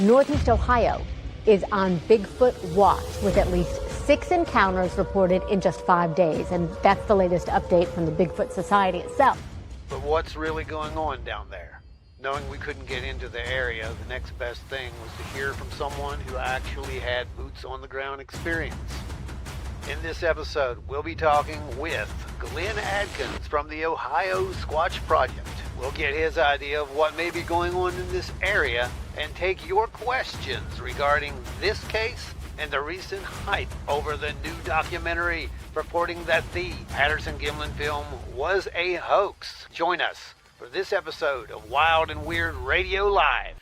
Northeast Ohio is on Bigfoot watch with at least 6 encounters reported in just 5 days. And that's the latest update from the Bigfoot Society itself. But what's really going on down there? Knowing we couldn't get into the area, the next best thing was to hear from someone who actually had boots on the ground experience. In this episode, we'll be talking with Glenn Adkins from the Ohio Squatch Project. We'll get his idea of what may be going on in this area and take your questions regarding this case and the recent hype over the new documentary reporting that the Patterson-Gimlin film was a hoax. Join us for this episode of Wild and Weird Radio Live.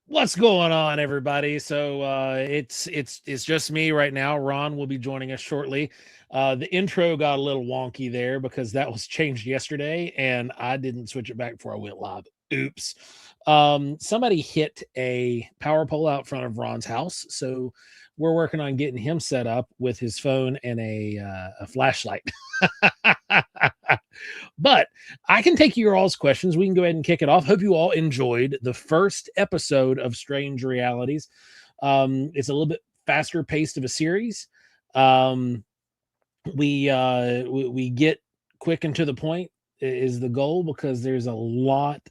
What's going on, everybody? So it's just me right now. Ron will be joining us shortly. The intro got a little wonky there because that was changed yesterday and I didn't switch it back before I went live. Oops. Somebody hit a power pole out front of Ron's house, so we're working on getting him set up with his phone and a flashlight. But I can take your all's questions. We can go ahead and kick it off. Hope you all enjoyed the first episode of Strange Realities. It's a little bit faster paced of a series. We get quick and to the point is the goal because there's a lot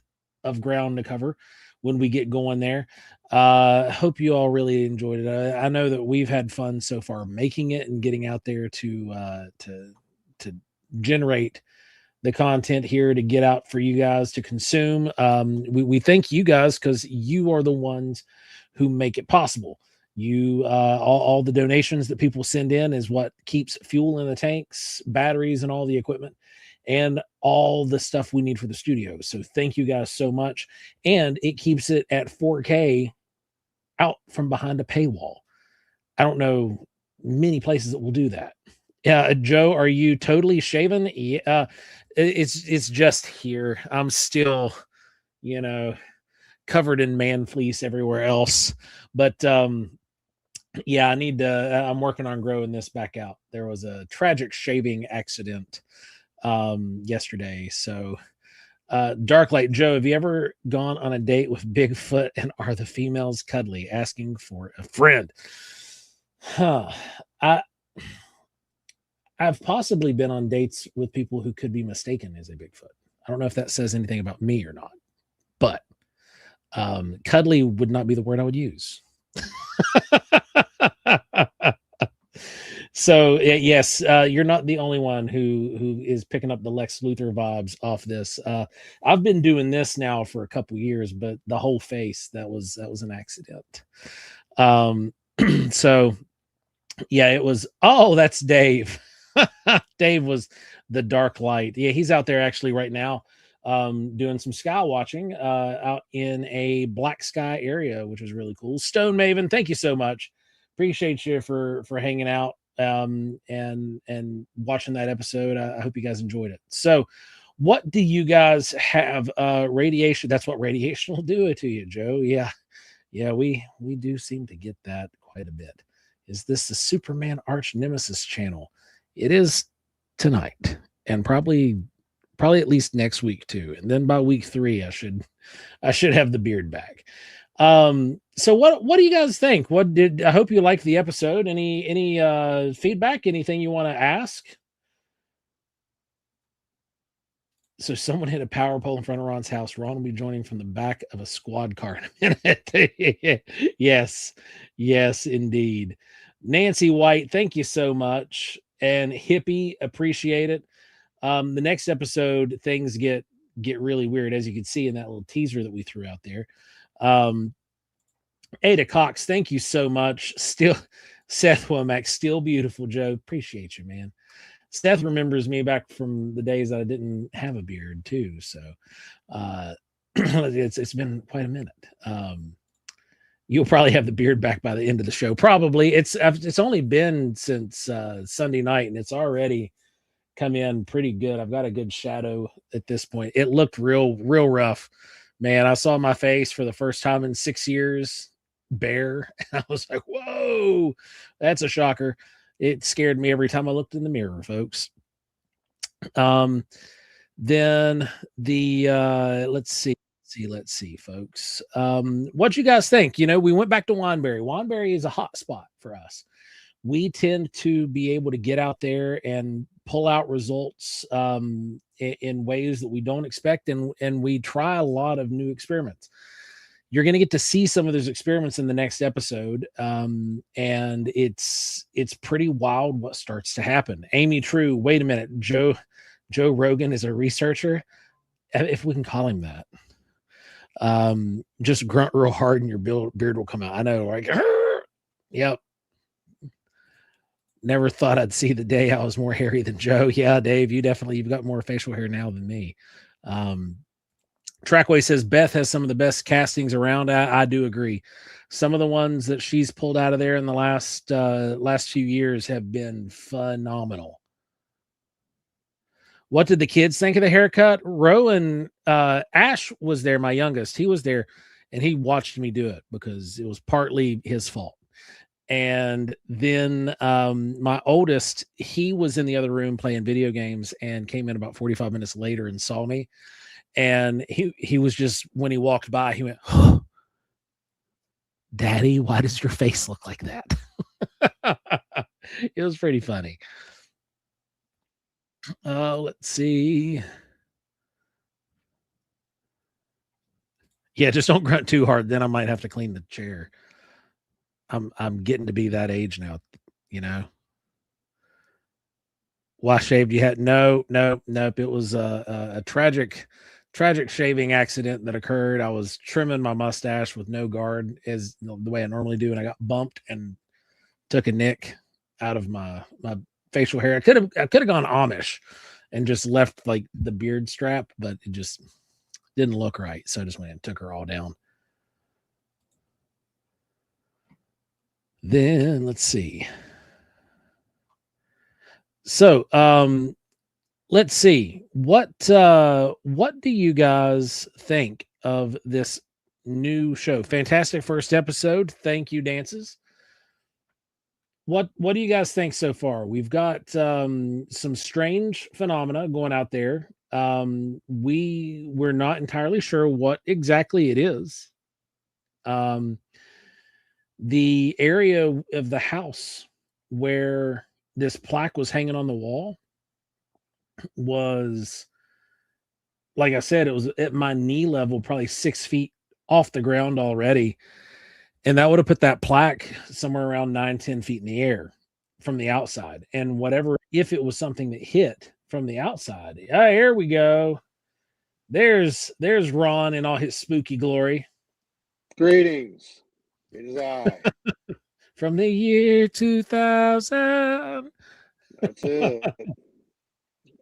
of ground to cover when we get going there. Hope you all really enjoyed it. I know that we've had fun so far making it and getting out there to generate the content here to get out for you guys to consume. We thank you guys because you are the ones who make it possible. You all the donations that people send in is what keeps fuel in the tanks, batteries, and all the equipment, and all the stuff we need for the studio. So thank you guys so much. And it keeps it at 4K out from behind a paywall. I don't know many places that will do that. Yeah, Joe, are you totally shaven? Yeah, it's just here. I'm still, covered in man fleece everywhere else. But yeah, I'm working on growing this back out. There was a tragic shaving accident yesterday. So Darklight Joe, have you ever gone on a date with Bigfoot and are the females cuddly, asking for a friend? I've possibly been on dates with people who could be mistaken as a Bigfoot. I don't know if that says anything about me or not, but cuddly would not be the word I would use. So yes, you're not the only one who is picking up the Lex Luthor vibes off this. I've been doing this now for a couple years, but the whole face, that was an accident. So yeah, it was. Oh, that's Dave. Dave was the dark light. Yeah, he's out there actually right now doing some sky watching out in a black sky area, which was really cool. Stone Maven, thank you so much. Appreciate you for hanging out and watching that episode. I hope you guys enjoyed it. So what do you guys have? Radiation. That's what radiation will do to you, Joe. Yeah, we do seem to get that quite a bit. Is this the Superman Arch Nemesis channel? It is tonight. and probably at least next week too. And then by week 3, I should have the beard back. So what do you guys think? I hope you liked the episode. Any feedback, anything you want to ask? So someone hit a power pole in front of Ron's house. Ron will be joining from the back of a squad car in a minute. Yes, indeed. Nancy White, thank you so much. And Hippie, appreciate it. The next episode, things get really weird, as you can see in that little teaser that we threw out there. Ada Cox, thank you so much. Still, Seth Womack, still beautiful, Joe. Appreciate you, man. Seth remembers me back from the days that I didn't have a beard too. So it's been quite a minute. You'll probably have the beard back by the end of the show. Probably. It's only been since Sunday night, and it's already come in pretty good. I've got a good shadow at this point. It looked real rough, man. I saw my face for the first time in 6 years bare, and I was like, whoa, that's a shocker. It scared me every time I looked in the mirror, folks. Then the let's see, folks. What you guys think? You know, we went back to Wandberry. Wandberry is a hot spot for us. We tend to be able to get out there and pull out results in ways that we don't expect, and we try a lot of new experiments. You're going to get to see some of those experiments in the next episode, and it's pretty wild what starts to happen. Amy True, wait a minute, Joe Rogan is a researcher, if we can call him that. Just grunt real hard and your beard will come out. I know, like, yep. Never thought I'd see the day I was more hairy than Joe. Yeah, Dave, you've got more facial hair now than me. Trackway says Beth has some of the best castings around. I do agree. Some of the ones that she's pulled out of there in the last few years have been phenomenal. What did the kids think of the haircut? Rowan, Ash was there, my youngest. He was there, and he watched me do it because it was partly his fault. And then my oldest, he was in the other room playing video games and came in about 45 minutes later and saw me. And he was just, when he walked by, he went, oh, Daddy, why does your face look like that? It was pretty funny. Let's see. Yeah, just don't grunt too hard. Then I might have to clean the chair. I'm getting to be that age now, you know. Why shaved you had? Nope. It was a tragic shaving accident that occurred. I was trimming my mustache with no guard, as the way I normally do, and I got bumped and took a nick out of my facial hair. I could have gone Amish and just left like the beard strap, but it just didn't look right. So I just went and took her all down. Then let's see. So let's see. What do you guys think of this new show? Fantastic first episode. Thank you, Dances. What do you guys think so far? We've got some strange phenomena going out there. We're not entirely sure what exactly it is. The area of the house where this plaque was hanging on the wall was, like I said, it was at my knee level, probably 6 feet off the ground already. And that would have put that plaque somewhere around 9-10 feet in the air from the outside. And whatever, if it was something that hit from the outside, here we go. There's Ron in all his spooky glory. Greetings. It is I. From the year 2000. That's it.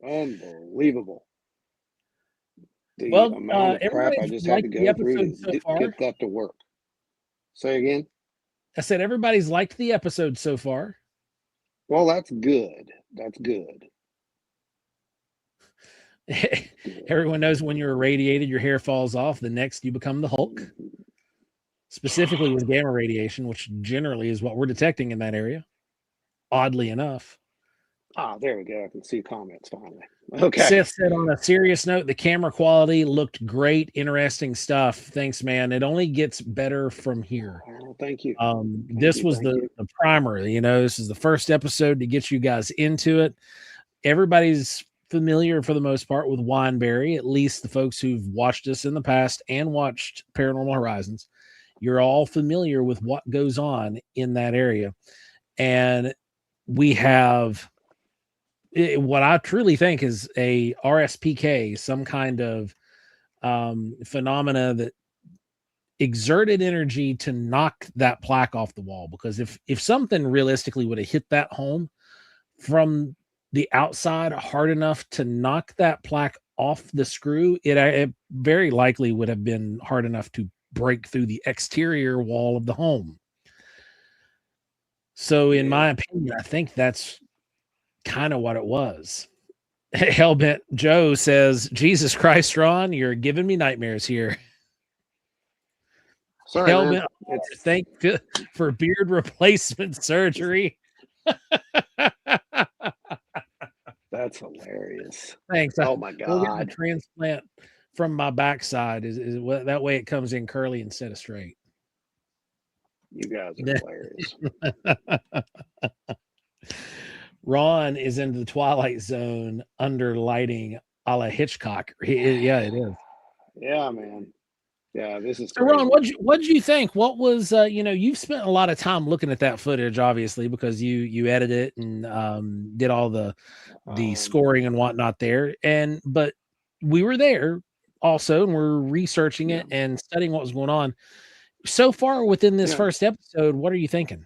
Unbelievable. The Well, amount of crap I just had to go through to get that to work. Say again? I said everybody's liked the episode so far. Well, that's good. That's good. Everyone knows when you're irradiated, your hair falls off. The next, you become the Hulk. Specifically with gamma radiation, which generally is what we're detecting in that area. Oddly enough. there we go. I can see comments finally. Okay. Sith said, on a serious note, the camera quality looked great. Interesting stuff. Thanks, man. It only gets better from here. Oh, thank you. This was the primer. This is the first episode to get you guys into it. Everybody's familiar for the most part with Wineberry, at least the folks who've watched us in the past and watched Paranormal Horizons. You're all familiar with what goes on in that area. And we have what I truly think is a RSPK, some kind of phenomena that exerted energy to knock that plaque off the wall. Because if something realistically would have hit that home from the outside hard enough to knock that plaque off the screw, it very likely would have been hard enough to break through the exterior wall of the home. So in my opinion, I think that's kind of what it was. Hellbent Joe says, Jesus Christ, Ron, you're giving me nightmares here. Sorry, Hellbent, thank you for beard replacement surgery. That's hilarious. Thanks. Oh my God. We'll get the transplant from my backside. Is that way it comes in curly instead of straight. You guys are hilarious. Ron is into the Twilight Zone under lighting a la Hitchcock. Yeah, it is. Yeah, man. Yeah, this is so. Ron, what'd you think? What was you've spent a lot of time looking at that footage, obviously, because you edited it and did all the scoring and whatnot there. But we were there also, and we're researching it and studying what was going on. So far within this first episode, what are you thinking?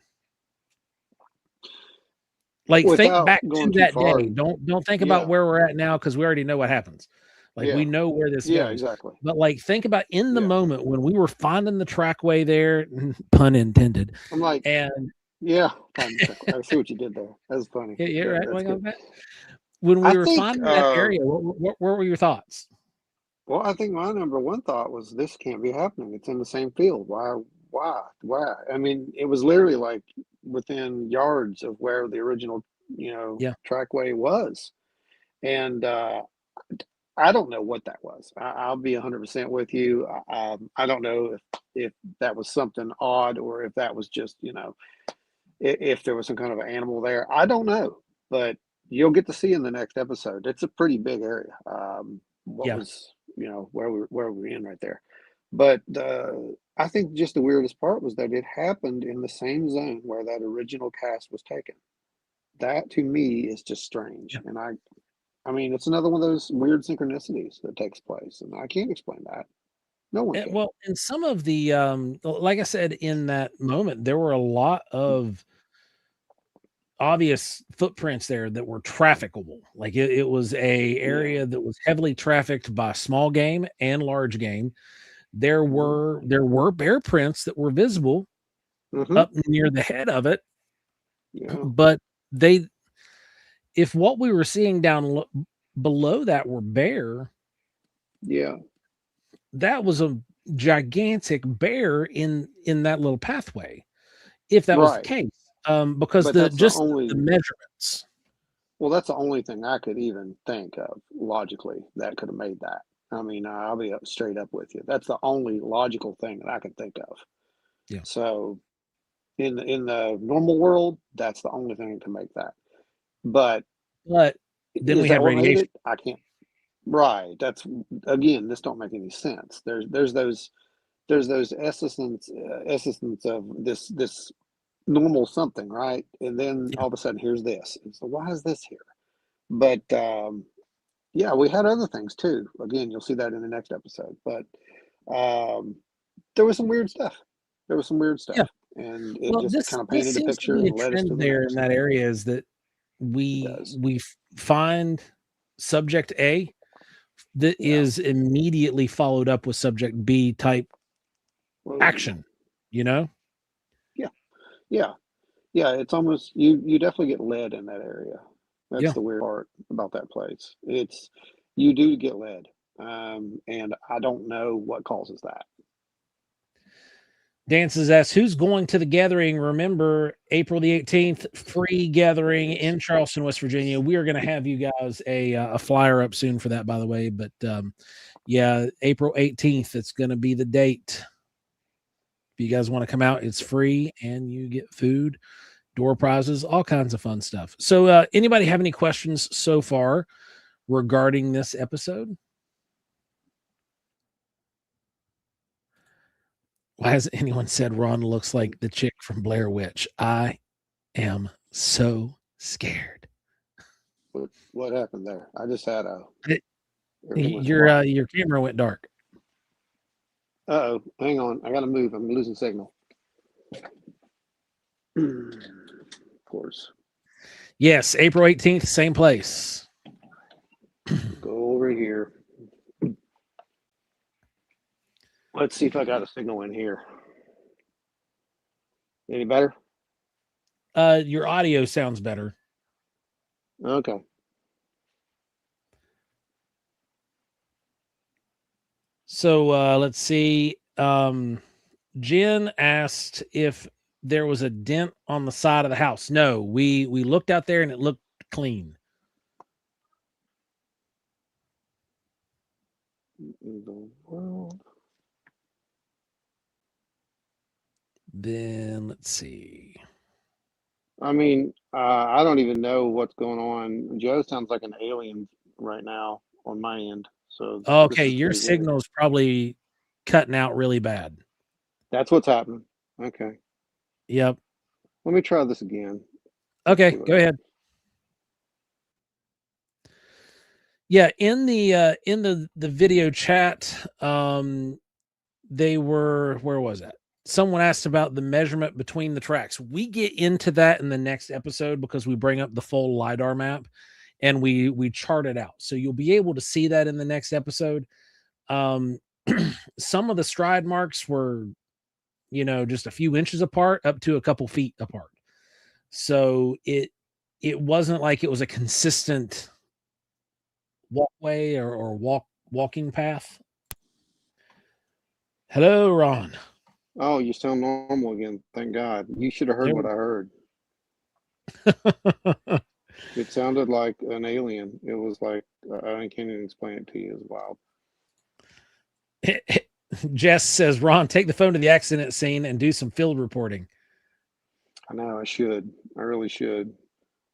Like, think back to that day. Don't think about where we're at now, because we already know what happens. Like, we know where this goes. Yeah, exactly. But like, think about in the moment when we were finding the trackway there, pun intended. I'm like, and I see what you did there. That was funny. Yeah, right. When we were finding that area, what were your thoughts? Well, I think my number one thought was, this can't be happening. It's in the same field. Why? I mean, it was literally like within yards of where the original, trackway was. And I don't know what that was. I'll be 100% with you. I don't know if that was something odd, or if that was just, if there was some kind of an animal there. I don't know, but you'll get to see in the next episode. It's a pretty big area. Was, where we're in right there. But I think just the weirdest part was that it happened in the same zone where that original cast was taken. That to me is just strange. Yeah. And I mean, it's another one of those weird synchronicities that takes place, and I can't explain that. No one can. Well, in some of the, like I said, in that moment, there were a lot of obvious footprints there that were trafficable. Like it was a area that was heavily trafficked by small game and large game. There were bear prints that were visible up near the head of it, but if what we were seeing down below that were bear, that was a gigantic bear in that little pathway. If that was the case, because the measurements. Well, that's the only thing I could even think of logically that could have made that. I mean, I'll be straight up with you. That's the only logical thing that I can think of. Yeah. So, in the normal world, that's the only thing that can make that. But then we have radiation. I can't. Right. That's, again, this don't make any sense. There's those essence of this normal something, right? And then all of a sudden, here's this. And so why is this here? But we had other things too. Again, you'll see that in the next episode. But there was some weird stuff. Yeah. And it just kind of painted a picture and led us to there in that area is that we find subject A that is immediately followed up with subject B type action, Yeah. It's almost, you definitely get led in that area. That's the weird part about that place. You do get led. And I don't know what causes that. Dances asks, who's going to the gathering? Remember, April the 18th, free gathering in Charleston, West Virginia. We are going to have you guys a flyer up soon for that, by the way. But yeah, April 18th, it's going to be the date. If you guys want to come out, it's free and you get food, door prizes, all kinds of fun stuff. So anybody have any questions so far regarding this episode? Why hasn't anyone said Ron looks like the chick from Blair Witch? I am so scared. What happened there? I just had your camera went dark. Uh-oh, hang on. I got to move. I'm losing signal. Of course. Yes, April 18th, same place. Go over here. Let's see if I got a signal in here. Any better? Your audio sounds better. Okay. So let's see. Jen asked if there was a dent on the side of the house. No, we looked out there and it looked clean. In the world. Then let's see. I mean, I don't even know what's going on. Joe sounds like an alien right now on my end. So okay, your signal is probably cutting out really bad. That's what's happening. Okay. Yep. Let me try this again. Okay, go ahead. Yeah, in the video chat, they were, where was that? Someone asked about the measurement between the tracks. We get into that in the next episode because we bring up the full LiDAR map and we chart it out. So you'll be able to see that in the next episode. Some of the stride marks were, just a few inches apart up to a couple feet apart. So it wasn't like it was a consistent walkway or walking path. Hello, Ron. Oh, you sound normal again. Thank God. You should have heard what I heard. It sounded like an alien. It was like, I can't even explain it to you. It was wild. Jess says, Ron, take the phone to the accident scene and do some field reporting. I know I should. I really should.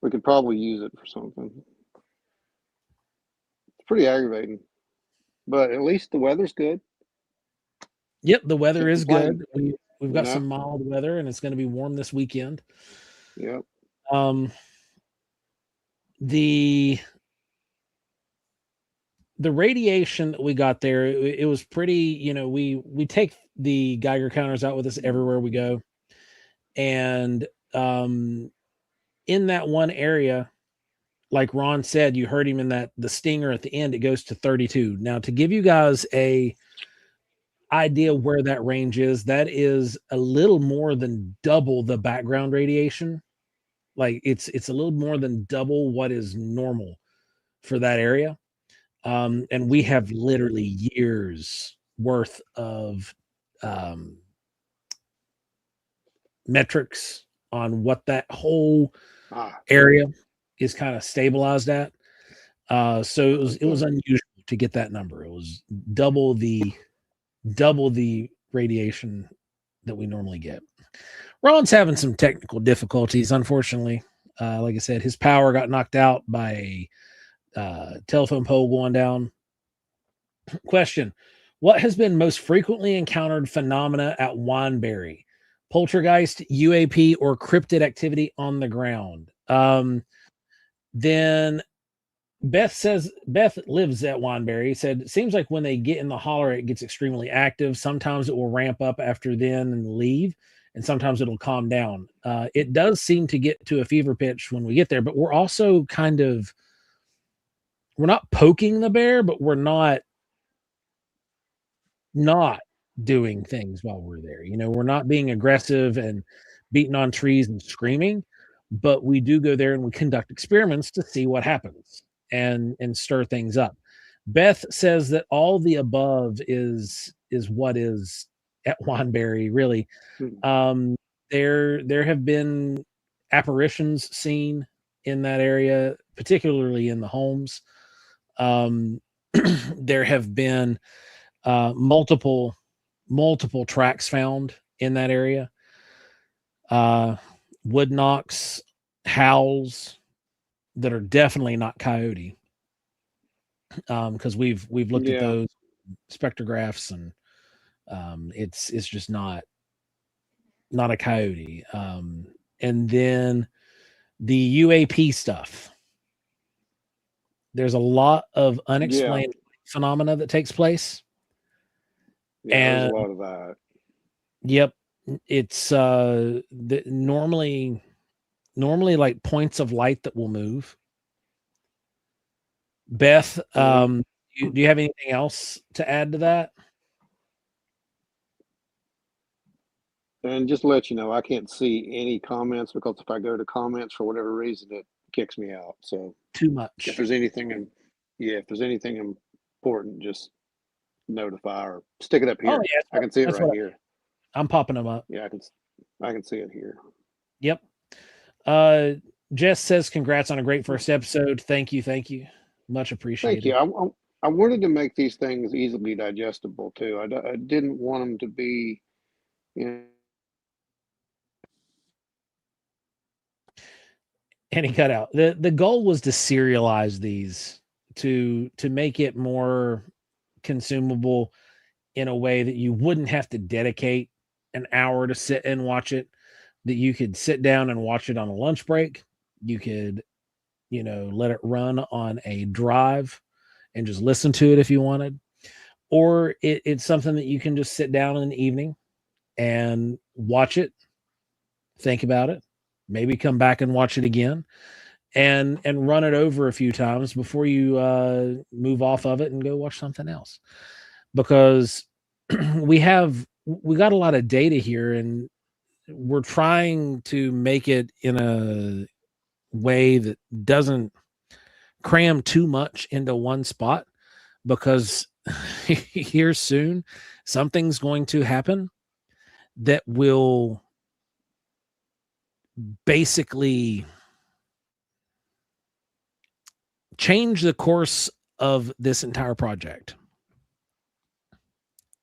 We could probably use it for something. It's pretty aggravating. But at least the weather's good. Yep, the weather is good. We've got some mild weather, and it's going to be warm this weekend. Yep. The radiation that we got there, it was pretty. We take the Geiger counters out with us everywhere we go, and in that one area, like Ron said, you heard him in the stinger at the end. It goes to 32. Now, to give you guys a idea where that range is, that is a little more than double the background radiation. Like it's a little more than double what is normal for that area. And we have literally years worth of metrics on what that whole area is kind of stabilized at. So it was unusual to get that number. It was double the radiation that we normally get. Ron's having some technical difficulties, unfortunately. Like I said, his power got knocked out by a telephone pole going down. Question: what has been most frequently encountered phenomena at Wineberry? Poltergeist, UAP, or cryptid activity on the ground? Then Beth lives at Wineberry, said, it seems like when they get in the holler, it gets extremely active. Sometimes it will ramp up after then and leave, and sometimes it'll calm down. It does seem to get to a fever pitch when we get there, but we're also we're not poking the bear, but we're not doing things while we're there. We're not being aggressive and beating on trees and screaming, but we do go there and we conduct experiments to see what happens and stir things up. Beth says that all the above is what is at Wineberry, really. Hmm. There have been apparitions seen in that area, particularly in the homes. There have been multiple tracks found in that area. Wood knocks, howls that are definitely not coyote, because we've looked at Yeah. those spectrographs, and it's just not a coyote. And then the UAP stuff. There's a lot of Yeah. unexplained phenomena that takes place. Yeah. There's a And lot of that. yep, it's normally like points of light that will move. Beth, Yeah. do you have anything else to add to that? And just to let you know, I can't see any comments because if I go to comments for whatever reason, it kicks me out. So Too if much. there's anything if there's anything important, just notify or stick it up Oh here. yeah, I can see it that's right what here. I'm popping them up. Yeah, I can see it here. Yep. Jess says congrats on a great first episode. Thank you, much Thank appreciated. you. I wanted to make these things easily digestible too. I didn't want them to be, you know. And he cut out. The goal was to serialize these to make it more consumable in a way that you wouldn't have to dedicate an hour to sit and watch it, that you could sit down and watch it on a lunch break. You could, let it run on a drive and just listen to it if you wanted. Or it's something that you can just sit down in the evening and watch it, think about it, maybe come back and watch it again, and run it over a few times before you move off of it and go watch something else. Because we got a lot of data here, and we're trying to make it in a way that doesn't cram too much into one spot, because here soon something's going to happen that will basically change the course of this entire project.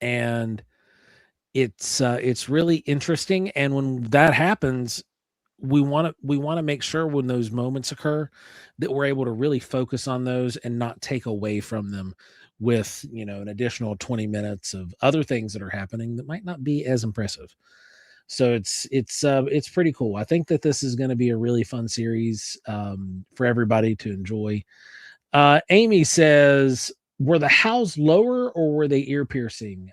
And it's really interesting. And when that happens, we want to make sure when those moments occur that we're able to really focus on those and not take away from them with, an additional 20 minutes of other things that are happening that might not be as impressive. So it's pretty cool. I think that this is going to be a really fun series for everybody to enjoy. Amy says, were the howls lower or were they ear piercing?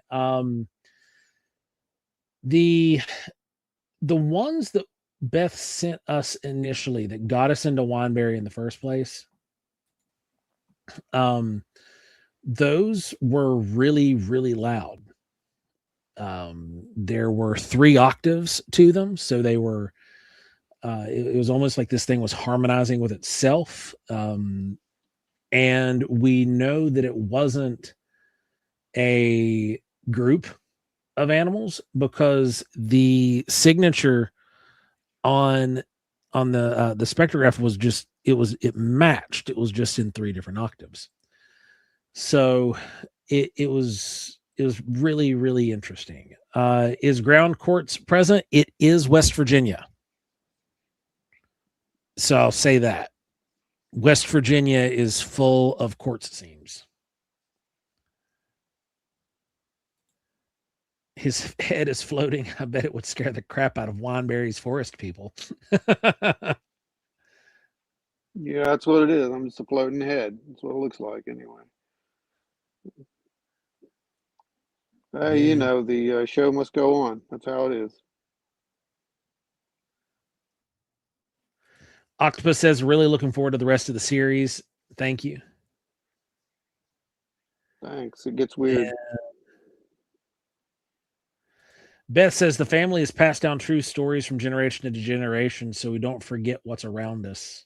The ones that Beth sent us initially that got us into Wineberry in the first place, those were really, really loud. There were 3 octaves to them, so they were it was almost like this thing was harmonizing with itself. And we know that it wasn't a group of animals because the signature on the spectrograph was just it matched. It was just in 3 different octaves. So it was really, really interesting. Is ground quartz present? It is West Virginia. So I'll say that West Virginia is full of quartz seams. His head is floating. I bet it would scare the crap out of Wineberry's forest people. Yeah, that's what it is. I'm just a floating head. That's what it looks like anyway. Hey, Yeah. the show must go on. That's how it is. Octopus says, really looking forward to the rest of the series. Thank you. Thanks. It gets weird. Beth says the family has passed down true stories from generation to generation, so we don't forget what's around us.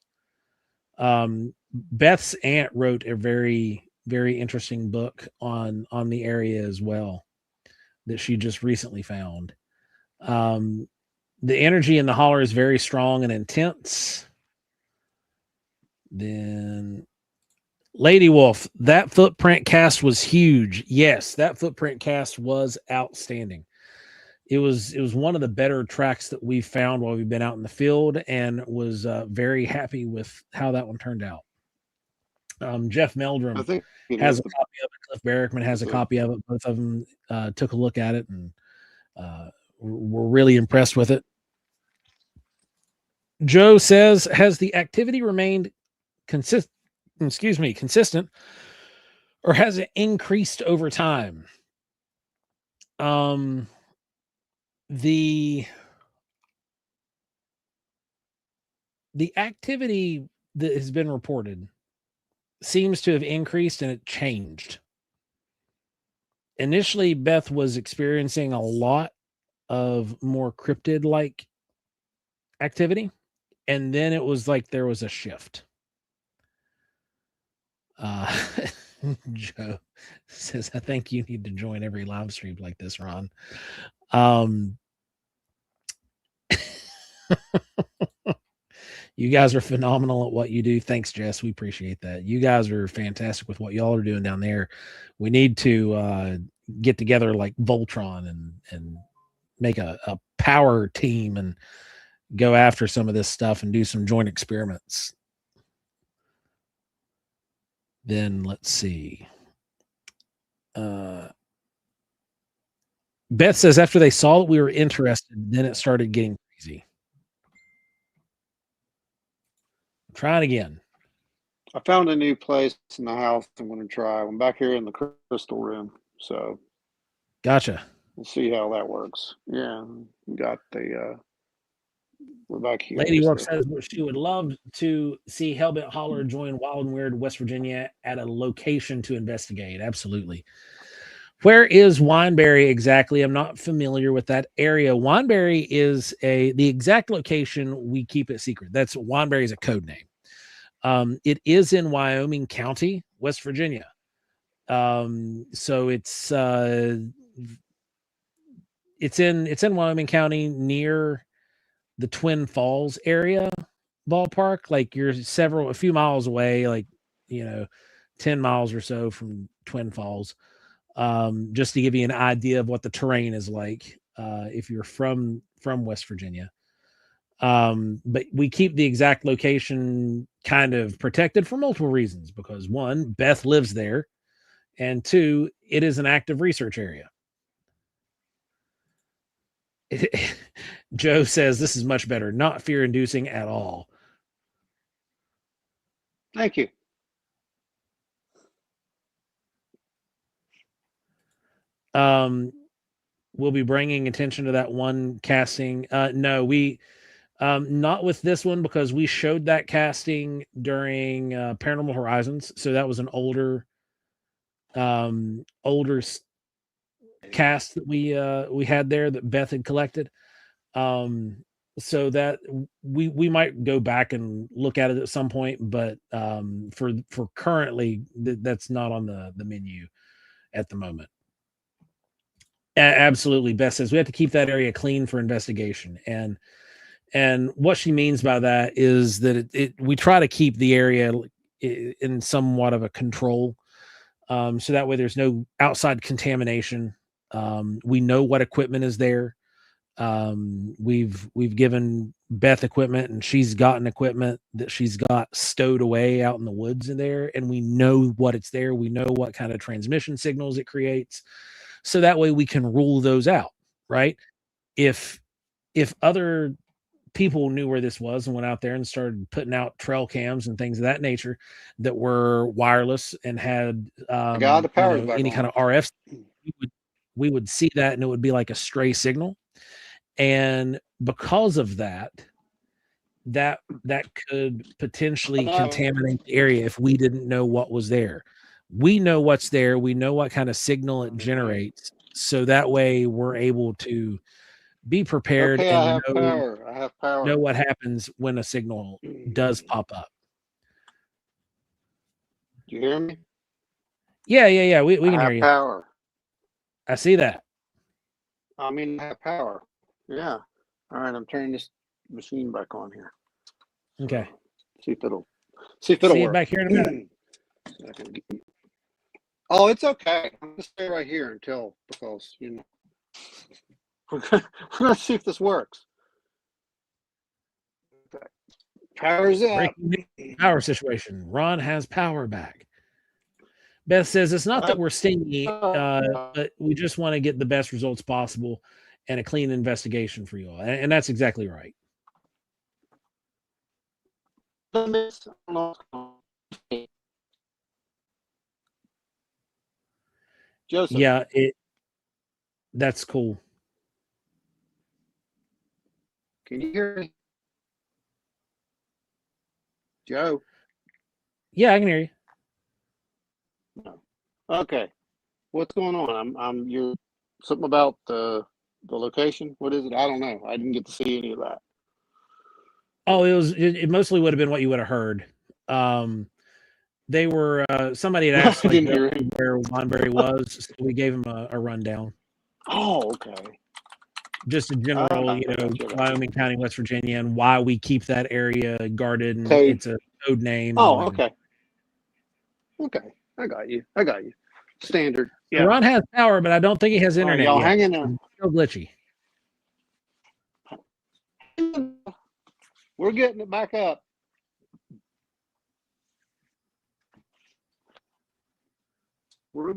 Beth's aunt wrote a very, very interesting book on the area as well. that she just recently found. The energy in the holler is very strong and intense. Then Lady Wolf, that footprint cast was huge. Yes, that footprint cast was outstanding. It was one of the better tracks that we've found while we've been out in the field, and was very happy with how that one turned out. Jeff Meldrum I think has a copy of it. Cliff Barrickman has a copy of it. Both of them took a look at it and were really impressed with it. Joe says, has the activity remained consistent, or has it increased over time? The activity that has been reported seems to have increased, and it changed. Initially, Beth was experiencing a lot of more cryptid-like activity, and then it was like there was a shift. Joe says, I think you need to join every live stream like this, Ron. You guys are phenomenal at what you do. Thanks, Jess. We appreciate that. You guys are fantastic with what y'all are doing down there. We need to get together like Voltron and make a power team and go after some of this stuff and do some joint experiments. Then let's see. Beth says, after they saw that we were interested, then it started getting crazy. Try it again. I found a new place in the house I'm going to try. I'm back here in the crystal room, so gotcha. We'll see how that works. Yeah, we got the we're back here. Lady Wolf says she would love to see Hellbent Holler join Wild and Weird West Virginia at a location to investigate. Absolutely. Where is Wineberry exactly? I'm not familiar with that area. Wineberry is the exact location. We keep it secret. That's Wineberry is a code name. It is in Wyoming County, West Virginia. So it's in Wyoming County near the Twin Falls area ballpark. Like you're a few miles away, like 10 miles or so from Twin Falls. Just to give you an idea of what the terrain is like if you're from West Virginia. But we keep the exact location kind of protected for multiple reasons, because one, Beth lives there, and two, it is an active research area. Joe says this is much better, not fear-inducing at all. Thank you. We'll be bringing attention to that one casting. No, we not with this one, because we showed that casting during Paranormal Horizons. So that was an older cast that we had there that Beth had collected. So that we might go back and look at it at some point, but for currently that's not on the menu at the moment. Absolutely. Beth says we have to keep that area clean for investigation, and what she means by that is that we try to keep the area in somewhat of a control, so that way there's no outside contamination. We know what equipment is there. We've given Beth equipment, and she's gotten equipment that she's got stowed away out in the woods in there, and we know what it's there. We know what kind of transmission signals it creates, so that way we can rule those out, right? If other people knew where this was and went out there and started putting out trail cams and things of that nature that were wireless and had any kind of RF, we would see that, and it would be like a stray signal. And because of that could potentially contaminate the area if we didn't know what was there. We know what's there. We know what kind of signal it generates. So that way we're able to be prepared and I have power. Know what happens when a signal does pop up. Do you hear me? Yeah. We can hear you. Power. I see that. I mean, I have power. Yeah. All right, I'm turning this machine back on here. Okay. See if it'll See work. you back here in a minute. Oh, it's okay. I'm gonna stay right here until, because we're gonna see if this works. Okay. Power's up. Breaking power situation. Ron has power back. Beth says it's not that we're stingy, but we just want to get the best results possible and a clean investigation for you all. And that's exactly right. Joseph. Yeah, that's cool. Can you hear me? Joe? Yeah, I can hear you. No. Okay. What's going on? I'm you're something about the location? What is it? I don't know. I didn't get to see any of that. Oh, it mostly would have been what you would have heard. They were somebody had asked like, where Wandberry was, so we gave him a rundown. Oh, okay. Just in general, Wyoming County, West Virginia, and why we keep that area guarded, and it's a code name. Oh, okay. Okay, I got you. Standard. Yeah. Ron has power, but I don't think he has internet y'all yet. hang in there. It's still glitchy. We're getting it back up. We're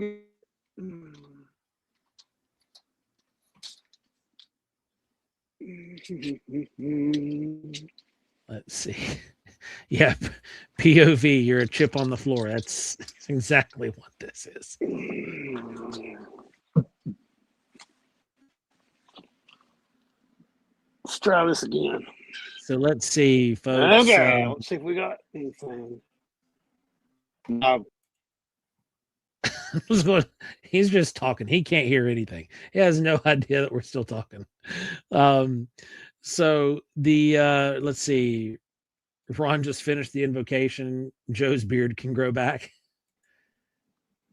Let's see. Yeah, POV, you're a chip on the floor. That's exactly what this is. Let's try this again. So let's see, folks. Okay, let's see if we got anything. No. He's just talking. He can't hear anything. He has no idea that we're still talking. So the let's see. Ron just finished the invocation. Joe's beard can grow back.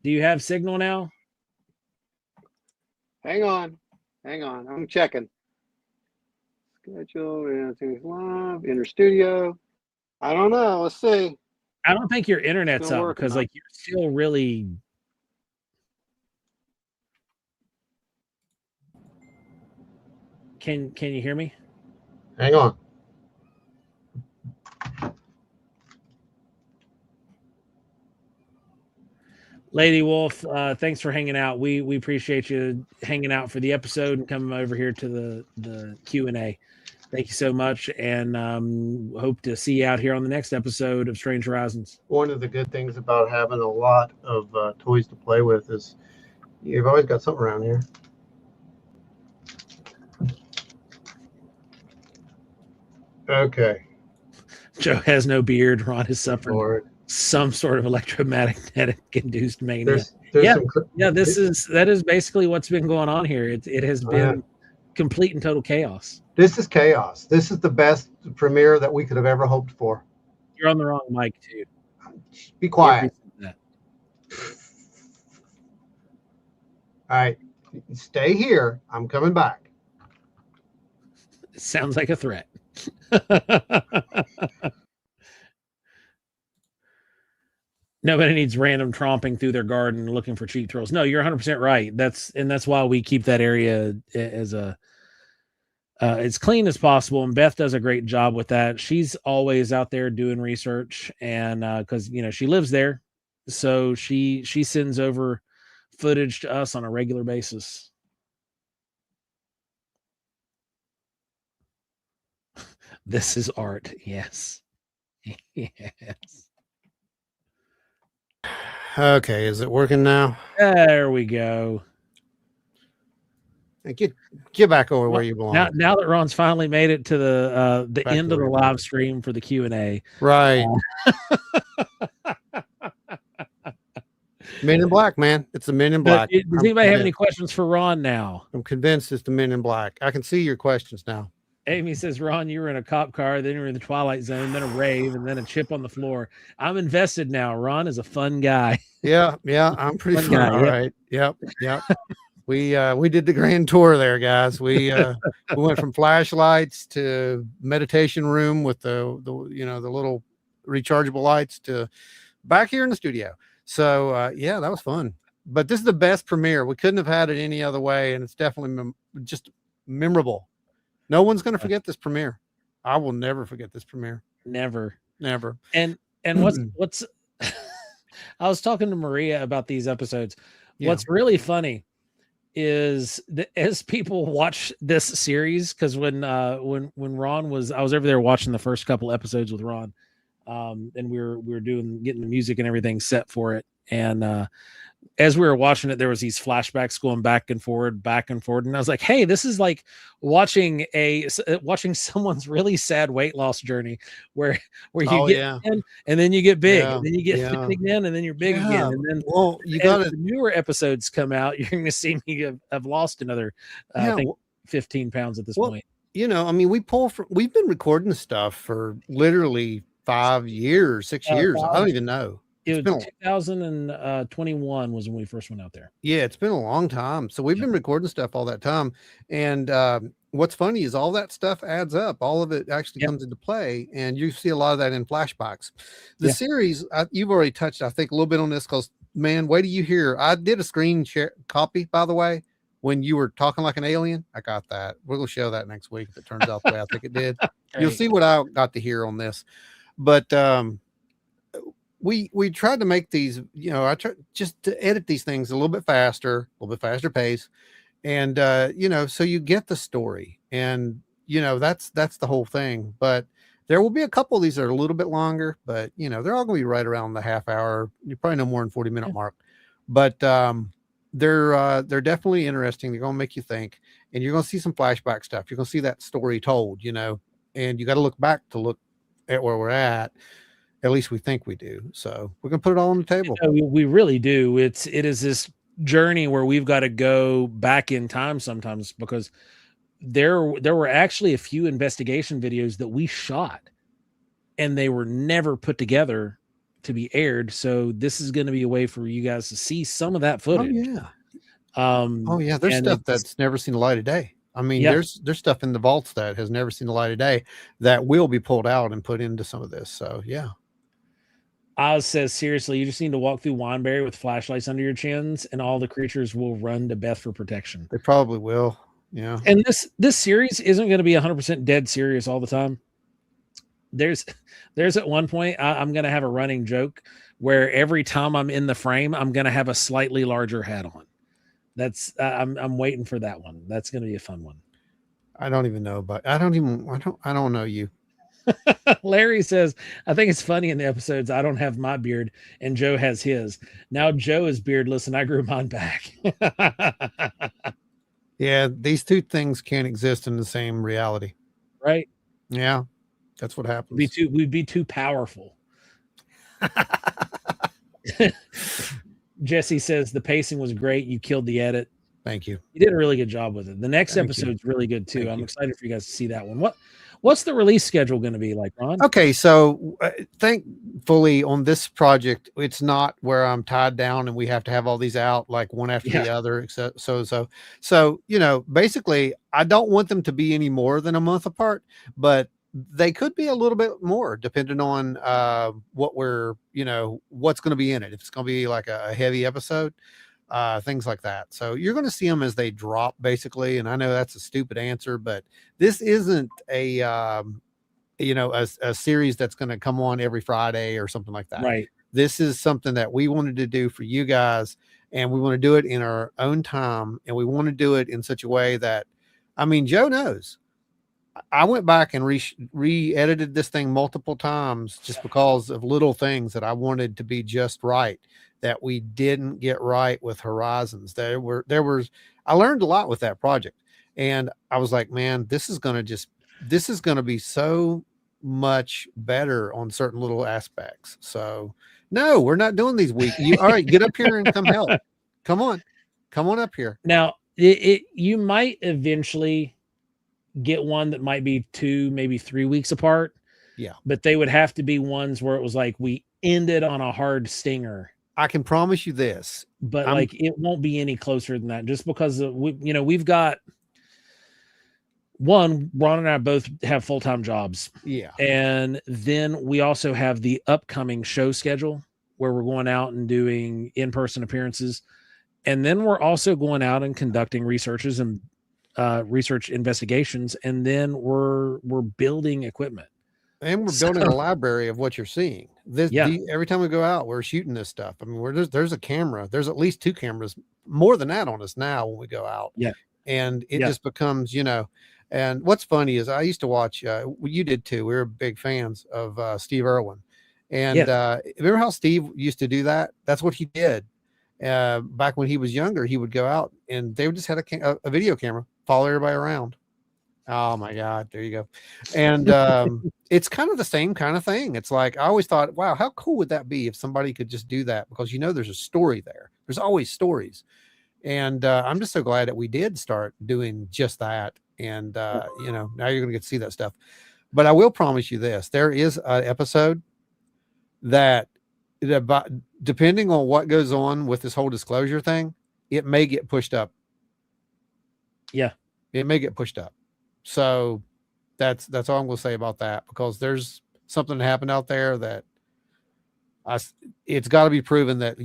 Do you have signal now? Hang on. I'm checking. Schedule live, enter studio. I don't know. Let's see. I don't think your internet's up because like you're still really. Can you hear me? Hang on. Lady Wolf, thanks for hanging out. We appreciate you hanging out for the episode and coming over here to the Q&A. Thank you so much, and hope to see you out here on the next episode of Strange Horizons. One of the good things about having a lot of toys to play with is you've always got something around here. Okay. Joe has no beard. Ron is suffering some sort of electromagnetic induced mania. That is basically what's been going on here. It has been complete and total chaos. This is chaos. This is the best premiere that we could have ever hoped for. You're on the wrong mic too. Be quiet. All right. Stay here. I'm coming back. It sounds like a threat. Nobody needs random tromping through their garden looking for cheap thrills. No, you're 100% right. That's why we keep that area as as clean as possible. And Beth does a great job with that. She's always out there doing research, and because she lives there, so she sends over footage to us on a regular basis. This is art. Yes. Yes. Okay, is it working now? There we go. Get back over where you belong. Now that Ron's finally made it to the end of the live stream for the Q&A. Right. Men in Black, man. It's the Men in Black. Does anybody have any questions for Ron now? I'm convinced it's the Men in Black. I can see your questions now. Amy says, Ron, you were in a cop car, then you were in the Twilight Zone, then a rave, and then a chip on the floor. I'm invested now. Ron is a fun guy. Yeah, I'm pretty fun. All right. Yep. We did the grand tour there, guys. We went from flashlights to meditation room with the little rechargeable lights to back here in the studio. So yeah, that was fun. But this is the best premiere. We couldn't have had it any other way, and it's definitely just memorable. No one's going to forget this premiere. I will never forget this premiere. Never. And what's I was talking to Maria about these episodes. Yeah. What's really funny is that as people watch this series, because when Ron was, I was over there watching the first couple episodes with Ron, and we were getting the music and everything set for it, and as we were watching it, there was these flashbacks going back and forward, and I was like, hey, this is like watching someone's really sad weight loss journey where you get thin, and then you get big, and then you get thin again, and then you're big again, and then the newer episodes come out, you're going to see me have lost another I think 15 pounds at this point. You know, I mean, we've been recording stuff for literally 5 years, 6 years. I don't even know. It was 2021 was when we first went out there. Yeah, it's been a long time. So we've been recording stuff all that time. And what's funny is all that stuff adds up. All of it actually comes into play. And you see a lot of that in flashbacks. The series, you've already touched, I think, a little bit on this because, man, wait till you hear. I did a screen share copy, by the way, when you were talking like an alien. I got that. We're going to show that next week if it turns out the way I think it did. You'll see what I got to hear on this. But we tried to make these, I tried just to edit these things a little bit faster pace. And, so you get the story and, that's the whole thing. But there will be a couple of these that are a little bit longer, but, they're all going to be right around the half hour. You probably no more than 40-minute mark. But they're definitely interesting. They're going to make you think. And you're going to see some flashback stuff. You're going to see that story told, and you got to look back to look at where we're at. At least we think we do. So we're going to put it all on the table. We really do. It is this journey where we've got to go back in time sometimes because there were actually a few investigation videos that we shot and they were never put together to be aired. So this is going to be a way for you guys to see some of that footage. Oh yeah. There's stuff that's never seen the light of day. I mean, there's stuff in the vaults that has never seen the light of day that will be pulled out and put into some of this. So yeah. Oz says, seriously, you just need to walk through Wineberry with flashlights under your chins and all the creatures will run to Beth for protection. They probably will. Yeah. And this series isn't going to be 100% dead serious all the time. There's at one point, I'm going to have a running joke where every time I'm in the frame, I'm going to have a slightly larger hat on. That's I'm waiting for that one. That's going to be a fun one. I don't even know, but I don't know you. Larry says, I think it's funny in the episodes I don't have my beard and Joe has his. Now Joe is beardless and I grew mine back. Yeah, these two things can't exist in the same reality. Right? Yeah. That's what happens. We'd be too powerful. Jesse says the pacing was great. You killed the edit. Thank you. You did a really good job with it. The next episode's really good too. I'm excited for you guys to see that one. What's the release schedule going to be like, Ron? Okay, so thankfully on this project, it's not where I'm tied down and we have to have all these out like one after the other. Except so basically, I don't want them to be any more than a month apart, but they could be a little bit more depending on what we're what's going to be in it. If it's going to be like a heavy episode. Things like that. So you're going to see them as they drop basically. And I know that's a stupid answer, but this isn't a series that's going to come on every Friday or something like that. Right. This is something that we wanted to do for you guys and we want to do it in our own time. And we want to do it in such a way that, I mean, Joe knows I went back and re-edited this thing multiple times just because of little things that I wanted to be just right. That we didn't get right with Horizons. I learned a lot with that project. And I was like, man, this is going to be so much better on certain little aspects. So no, we're not doing these weeks. All right, get up here and come help. Come on up here. Now you might eventually get one that might be 2, maybe 3 weeks apart. Yeah. But they would have to be ones where it was like, we ended on a hard stinger. I can promise you this, but like it won't be any closer than that, just because we've got one. Ron and I both have full-time jobs, and then we also have the upcoming show schedule where we're going out and doing in-person appearances, and then we're also going out and conducting researches and research investigations, and then we're building equipment. And we're building a library of what you're seeing. Every time we go out, we're shooting this stuff. I mean, there's a camera. There's at least 2 cameras, more than that on us now when we go out. Yeah. And it just becomes, and what's funny is I used to watch, you did too. We were big fans of Steve Irwin. And remember how Steve used to do that? That's what he did. Back when he was younger, he would go out and they would just had a video camera, follow everybody around. Oh my God, there you go. And it's kind of the same kind of thing. It's like, I always thought, wow, how cool would that be if somebody could just do that? Because there's a story there. There's always stories. And I'm just so glad that we did start doing just that. And now you're going to get to see that stuff. But I will promise you this, there is an episode that depending on what goes on with this whole disclosure thing, it may get pushed up. Yeah. It may get pushed up. So that's all I'm going to say about that, because there's something that happened out there that it's got to be proven that,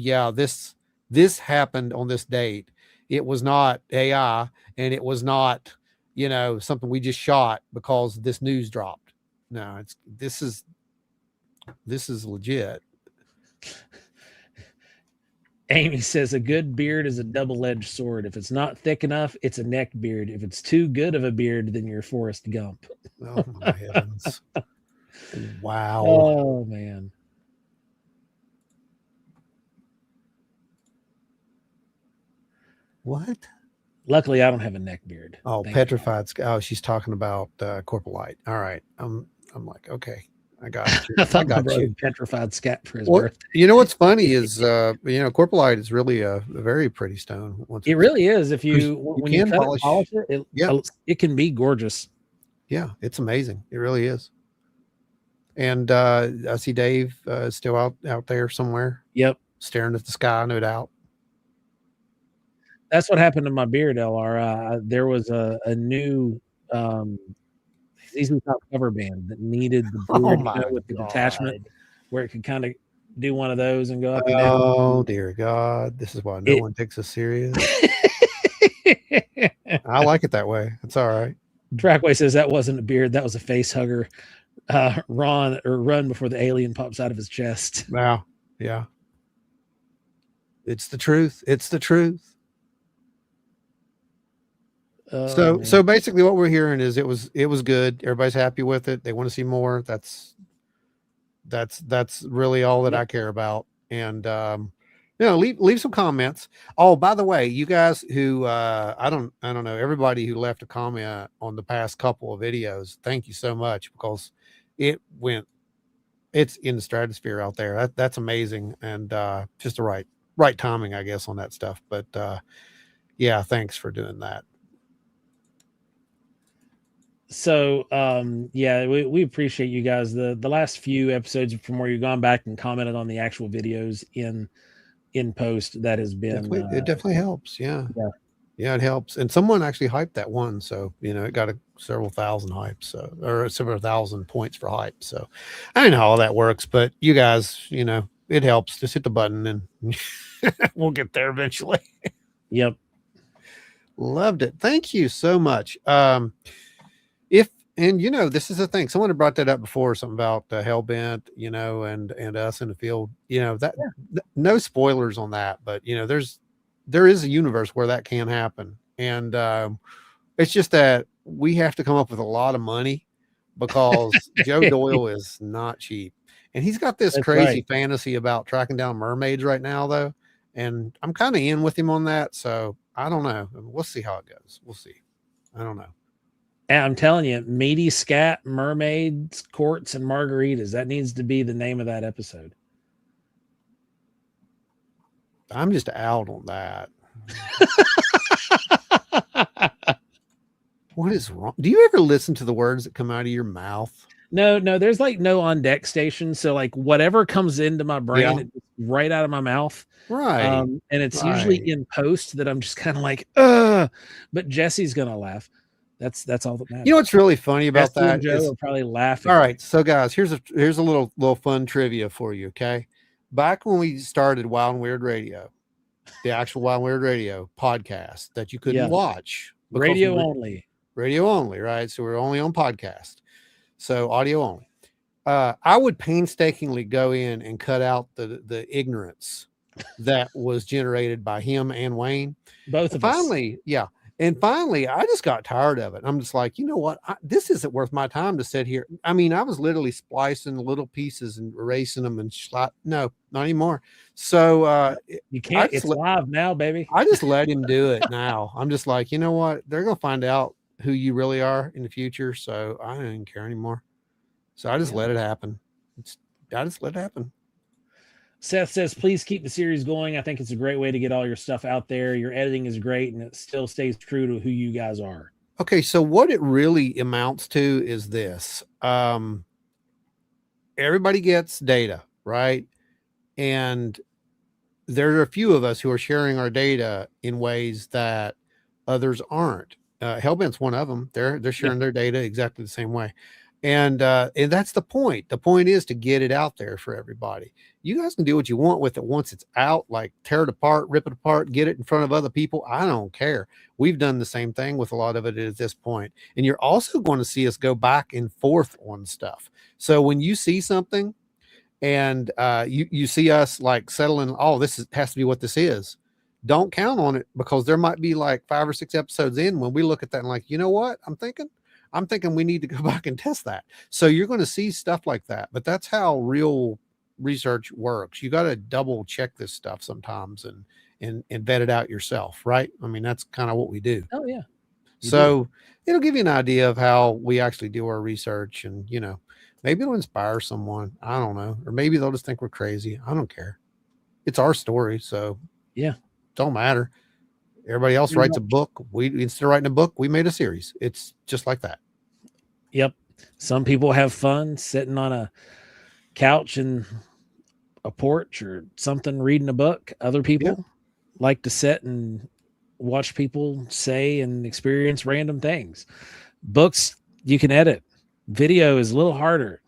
this happened on this date. It was not AI, and it was not, something we just shot because this news dropped. No, this is legit. Amy says a good beard is a double-edged sword. If it's not thick enough, it's a neck beard. If it's too good of a beard, then you're Forrest Gump. Oh my heavens. Wow. Oh man. What? Luckily, I don't have a neck beard. Oh, petrified. Oh, she's talking about Corporal Light. All right. I'm like, okay. I got you. I got you. Petrified scat for his birthday. You know what's funny is Corporal Light is really a very pretty stone. It really is. If when you polish it, it can be gorgeous. Yeah, it's amazing. It really is. And I see Dave still out there somewhere. Yep, staring at the sky, no doubt. That's what happened to my beard, LR. There was a new Season Top cover band that needed the beard with the detachment, where it could kind of do one of those and go up and down. Oh dear God, this is why no one takes us serious. I like it that way. It's all right. Trackway says that wasn't a beard, that was a face hugger. Run before the alien pops out of his chest. Wow. Yeah. It's the truth. It's the truth. So basically what we're hearing is it was good. Everybody's happy with it. They want to see more. That's really all that I care about. And leave some comments. Oh, by the way, you guys who I don't know, everybody who left a comment on the past couple of videos, thank you so much, because it's in the stratosphere out there. That's amazing. And just the right timing, I guess, on that stuff. But yeah, thanks for doing that. So we appreciate you guys. The last few episodes from where you've gone back and commented on the actual videos in post, that has been it definitely helps. Yeah, it helps. And someone actually hyped that one, so it got several thousand hypes, or several thousand points for hype. So I don't know how all that works, but you guys, it helps. Just hit the button and we'll get there eventually. Yep. Loved it. Thank you so much. This is the thing. Someone had brought that up before, something about Hellbent, and us in the field. No spoilers on that, but there is a universe where that can happen, and it's just that we have to come up with a lot of money, because Joe Doyle is not cheap, and he's got this crazy fantasy about tracking down mermaids right now, though, and I'm kind of in with him on that. So I don't know. We'll see how it goes. We'll see. I don't know. And I'm telling you, meaty scat, mermaids, courts, and margaritas. That needs to be the name of that episode. I'm just out on that. What is wrong? Do you ever listen to the words that come out of your mouth? No, there's no on deck station. So whatever comes into my brain, it just right out of my mouth. Right. And it's usually in post that I'm just kind of like, but Jesse's gonna laugh. That's all that matters. You know what's really funny about Jesse and that Joe is, are probably laughing. all right, so guys, here's a little fun trivia for you. Okay, back when we started Wild and Weird Radio, the actual Wild and Weird Radio podcast that you couldn't watch, radio only, right? So we're only on podcast, so audio only. I would painstakingly go in and cut out the ignorance that was generated by him and Wayne. Both of finally, us. Yeah. And finally, I just got tired of it. I'm just like, you know what? This isn't worth my time to sit here. I mean, I was literally splicing little pieces and erasing them and no, not anymore. So you can't. It's live now, baby. I just let him do it now. I'm just like, you know what? They're gonna find out who you really are in the future. So I don't even care anymore. So I just let it happen. I just let it happen. Seth says, please keep the series going. I think it's a great way to get all your stuff out there. Your editing is great, and it still stays true to who you guys are. Okay, so what it really amounts to is this. Everybody gets data, right? And there are a few of us who are sharing our data in ways that others aren't. Hellbent's one of them. They're sharing their data exactly the same way. And that's the point. The point is to get it out there for everybody. You guys can do what you want with it once it's out, like tear it apart, rip it apart, get it in front of other people. I don't care. We've done the same thing with a lot of it at this point. And you're also going to see us go back and forth on stuff. So when you see something and you see us like settling, has to be what this is. Don't count on it, because there might be like 5 or 6 episodes in when we look at that and like, you know what? I'm thinking we need to go back and test that. So you're going to see stuff like that, but that's how real research works. You got to double check this stuff sometimes and vet it out yourself. Right. I mean, that's kind of what we do. Oh yeah. So it'll give you an idea of how we actually do our research, and, maybe it'll inspire someone. I don't know. Or maybe they'll just think we're crazy. I don't care. It's our story. So yeah, don't matter. Everybody else writes a book. Instead of writing a book, we made a series. It's just like that. Yep. Some people have fun sitting on a couch in a porch or something, reading a book. Other people like to sit and watch people say and experience random things. Books you can edit. Video is a little harder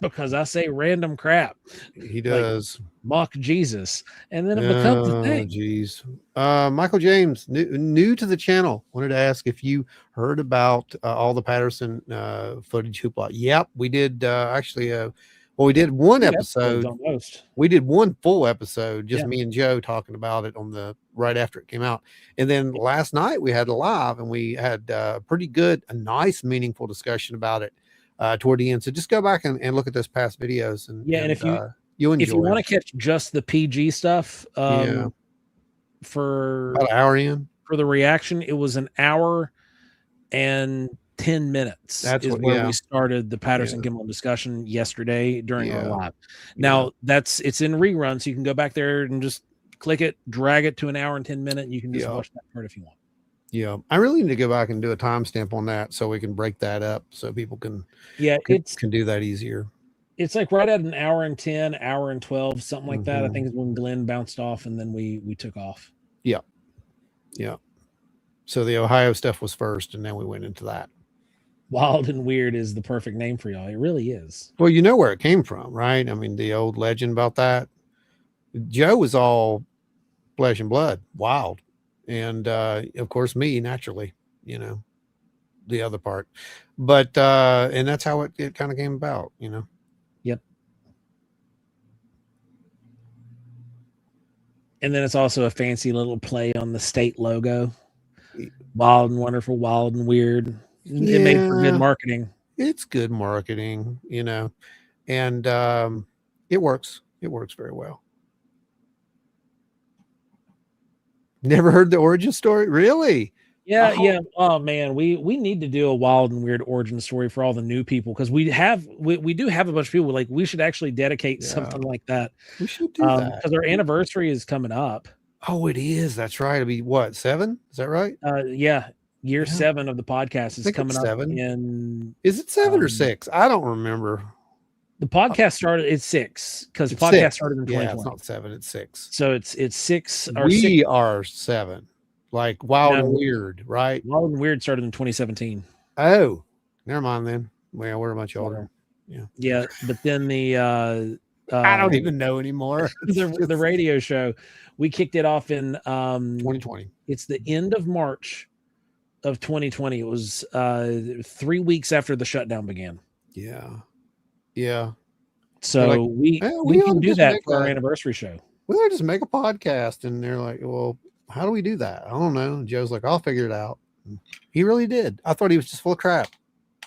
because I say random crap. He does. Like, mock Jesus, and then it becomes a thing. Geez. Michael James, new to the channel, wanted to ask if you heard about all the Patterson footage hoopla. Yep, we did actually. We did one episode. We did one full episode, just me and Joe talking about it right after it came out. And then last night we had a live, and we had a nice, meaningful discussion about it toward the end. So just go back and look at those past videos. And if you want to catch just the PG stuff, for about an hour in for the reaction, it was an hour and 10 minutes. That's where we started the Patterson Gimlin discussion yesterday during our live. Now it's in rerun, so you can go back there and just click it, drag it to an hour and 10 minutes. And you can just watch that part if you want. Yeah, I really need to go back and do a timestamp on that so we can break that up so people can do that easier. It's like right at an hour and 10, hour and 12, something like that. I think is when Glenn bounced off and then we took off. Yeah. Yeah. So the Ohio stuff was first, and then we went into that. Wild and Weird is the perfect name for y'all. It really is. Well, you know where it came from, right? I mean, the old legend about that. Joe was all flesh and blood, wild. And of course, me, naturally, the other part. But and that's how it kind of came about, Yep. And then it's also a fancy little play on the state logo. Wild and Wonderful, Wild and Weird. It made for good marketing. It's good marketing, and it works. It works very well. Never heard the origin story? Really? Yeah, yeah. Oh man, we need to do a Wild and Weird origin story for all the new people, because we do have a bunch of people. Like, we should actually dedicate something like that. We should do that because our anniversary is coming up. Oh, it is. That's right. It'll be what, 7? Is that right? Yeah. Year 7 of the podcast is coming up in. Is it 7 or 6? I don't remember. The podcast started at 6 because It's podcast 6. started in Yeah, 2020. it's not 7, it's 6. So it's 6 or We 6. are 7. Like Wild No. and Weird, right? Wild and Weird started in 2017. Oh, never mind then. Well, we're much older. Yeah, but then the I don't even know anymore. the radio show, we kicked it off in 2020. It's the end of March of 2020. It was 3 weeks after the shutdown began. Yeah. So like, we ought can to do just that make for our a- anniversary show. We ought to just make a podcast, and they're like, well, how do we do that? I don't know. And Joe's like, I'll figure it out. He really did. I thought he was just full of crap,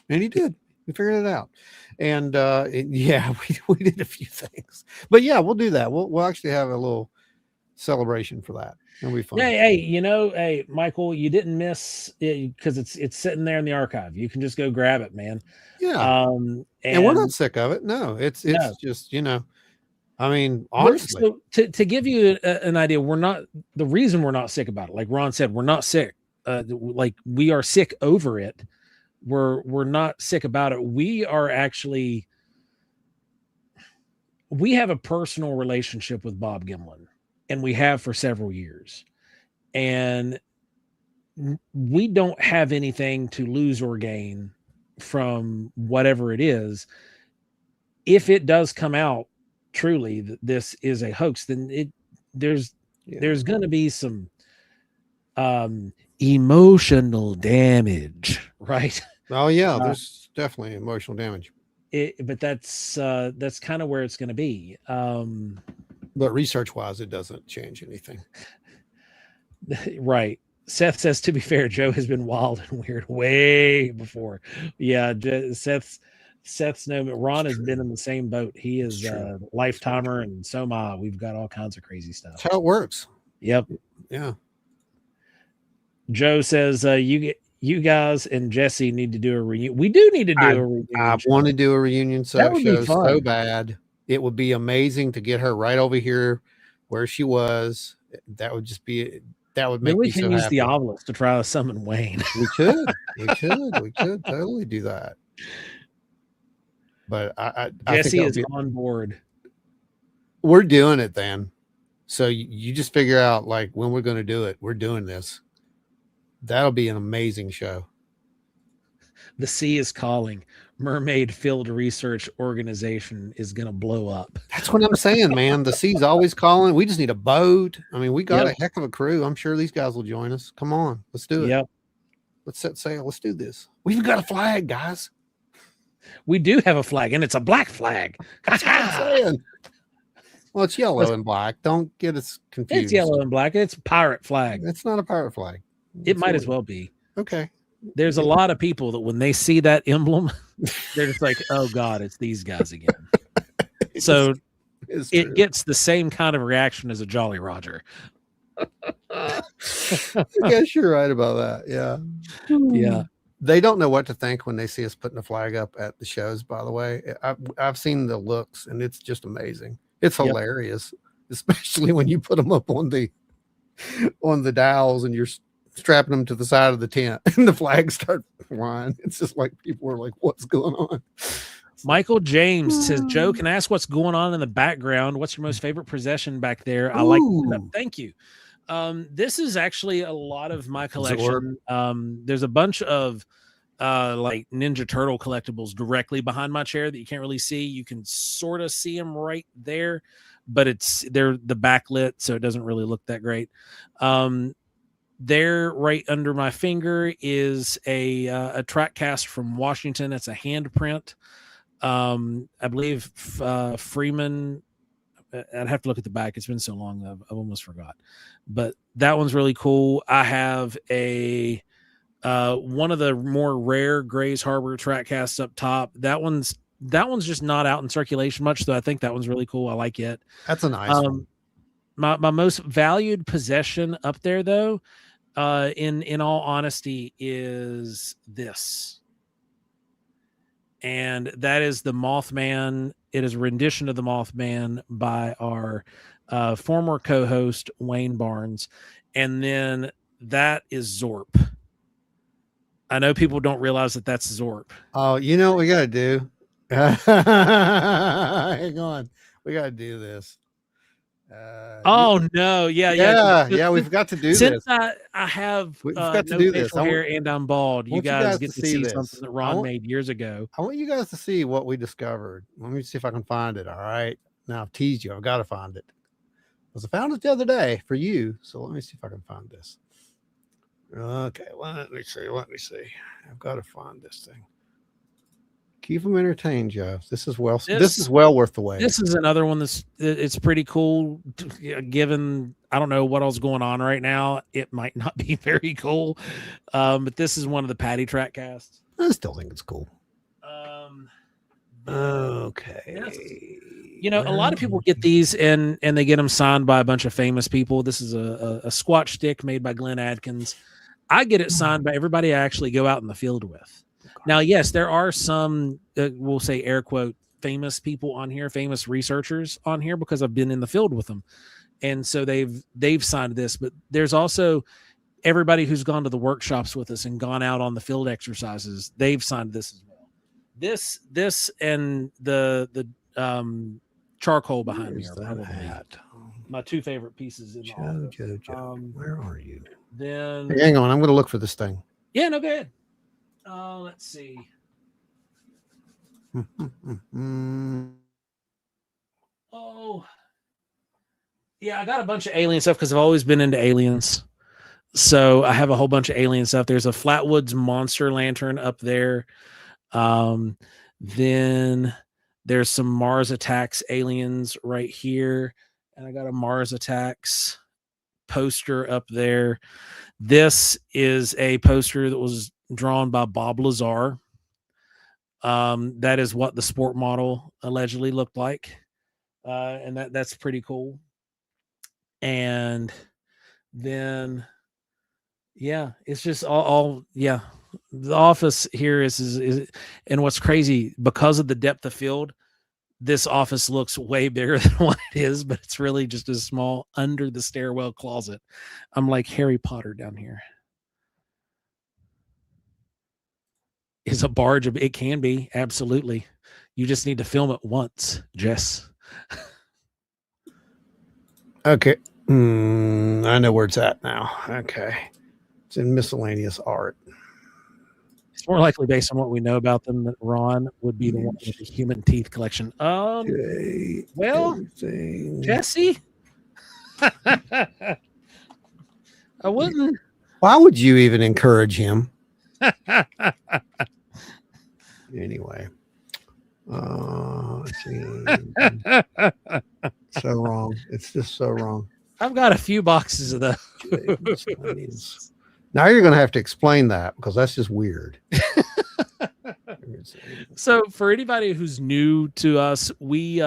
and he did. We figured it out. And we did a few things, but yeah, we'll do that. We'll actually have a little celebration for that. It'll be fun. Yeah, hey, Michael, you didn't miss it because it's sitting there in the archive. You can just go grab it, man. Yeah. And we're not sick of it. No, it's just, I mean, honestly. So to give you an idea, the reason we're not sick about it, like Ron said, we're not sick. Like we are sick over it. We're not sick about it. We have a personal relationship with Bob Gimlin, and we have for several years. And we don't have anything to lose or gain from whatever it is. If it does come out truly that this is a hoax, then there's going to be some emotional damage, right? Oh yeah, there's definitely emotional damage. But that's kind of where it's going to be. But research-wise, it doesn't change anything. Right. Seth says, to be fair, Joe has been wild and weird way before. Yeah, Seth's no, but Ron has been in the same boat. He is a lifetimer, and so am I. We've got all kinds of crazy stuff. That's how it works. Yep. Yeah. Joe says, you guys and Jesse need to do a reunion. We do need to do a reunion. I want to do a reunion That would be show fun. so bad. It would be amazing to get her right over here where she was. That would make Then we me can so use happy. the obelisk to try to summon Wayne. We could totally do that. But I Jesse think is on board. We're doing it then. So you just figure out like when we're going to do it. We're doing this. That'll be an amazing show. The sea is calling. Mermaid Field Research Organization is going to blow up. That's what I'm saying, man. The sea's always calling. We just need a boat. I mean, we got a heck of a crew. I'm sure these guys will join us. Come on, let's do it. Yep. Let's set sail. Let's do this. We've got a flag, guys. We do have a flag, and it's a black flag. That's what I'm saying. Well, it's yellow and black. Don't get us confused. It's yellow and black. It's a pirate flag. It's not a pirate flag. It might as well be. Okay. There's a lot of people that when they see that emblem, they're just like, oh God, it's these guys again. So it gets the same kind of reaction as a Jolly Roger. I guess you're right about that. Yeah. Yeah. They don't know what to think when they see us putting a flag up at the shows, by the way. I've seen the looks and it's just amazing. It's hilarious, especially when you put them up on the dowels and you're strapping them to the side of the tent and the flags start flying. It's just like people are like, what's going on? Michael James says, Joe, can I ask what's going on in the background? What's your most favorite possession back there? I like that. Thank you. This is actually a lot of my collection. There's a bunch of like Ninja Turtle collectibles directly behind my chair that you can't really see. You can sort of see them right there, but they're the backlit, so it doesn't really look that great. There, right under my finger, is a track cast from Washington. It's a handprint. I believe Freeman. I'd have to look at the back. It's been so long, I've almost forgot. But that one's really cool. I have a one of the more rare Grays Harbor track casts up top. That one's just not out in circulation much, though. I think that one's really cool. I like it. That's a nice one. My most valued possession up there, though, in all honesty, is this. And that is the Mothman. It is a rendition of the Mothman by our former co-host, Wayne Barnes. And then that is Zorp. I know people don't realize that that's Zorp. Oh, you know what we got to do? Hang on. We got to do this. Oh no, yeah. Yeah, we've got to do Since this. I have We've got to no do this. facial hair and I'm bald, you want you guys guys get to to see see this. something that Ron made years ago. I want you guys to see what we discovered. Let me see if I can find it. All right. Now I've teased you. I've got to find it. Because I found it the other day for you. So let me see if I can find this. Okay. Let me see. I've got to find this thing. Keep them entertained, Joe. This is well worth the wait. This is another one it's pretty cool. Given I don't know what else going on right now, it might not be very cool. But this is one of the Paddy track casts. I still think it's cool. Okay. You know, a lot of people get these and they get them signed by a bunch of famous people. This is a squatch stick made by Glenn Adkins. I get it signed by everybody I actually go out in the field with. Now, yes, there are some, we'll say air quote, famous people on here, famous researchers on here, because I've been in the field with them. And so they've signed this, but there's also everybody who's gone to the workshops with us and gone out on the field exercises. They've signed this as well. This and the charcoal behind me are probably my two favorite pieces in the office. Joe, where are you? Then hey, hang on, I'm going to look for this thing. Yeah, no, go ahead. Let's see. Oh, yeah, I got a bunch of alien stuff because I've always been into aliens. So I have a whole bunch of alien stuff. There's a Flatwoods monster lantern up there. Then there's some Mars Attacks aliens right here. And I got a Mars Attacks poster up there. This is a poster that was drawn by Bob Lazar. That is what the sport model allegedly looked like. And that's pretty cool. And then, yeah, it's just all yeah. The office here is and what's crazy, because of the depth of field, this office looks way bigger than what it is, but it's really just as small under the stairwell closet. I'm like Harry Potter down here. Is a barge it can be, absolutely. You just need to film it once, Jess. Okay. I know where it's at now. Okay. It's in miscellaneous art. It's more likely, based on what we know about them, that Ron would be the one with the human teeth collection. Well, Jesse, I wouldn't. Why would you even encourage him? Anyway, so wrong. It's just so wrong. I've got a few boxes of those. Now you're going to have to explain that, because that's just weird. So for anybody who's new to us, we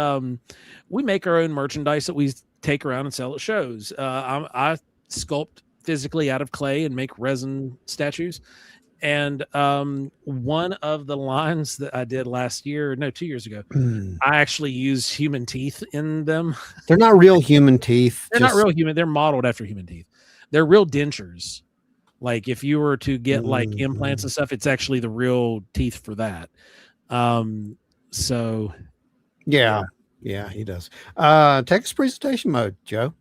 make our own merchandise that we take around and sell at shows. I sculpt physically out of clay and make resin statues. And one of the lines that I did 2 years ago, I actually used human teeth in them. They're not real human teeth. They're not real human. They're modeled after human teeth. They're real dentures. Like if you were to get like implants and stuff, it's actually the real teeth for that. So yeah, he does. Take us presentation mode, Joe.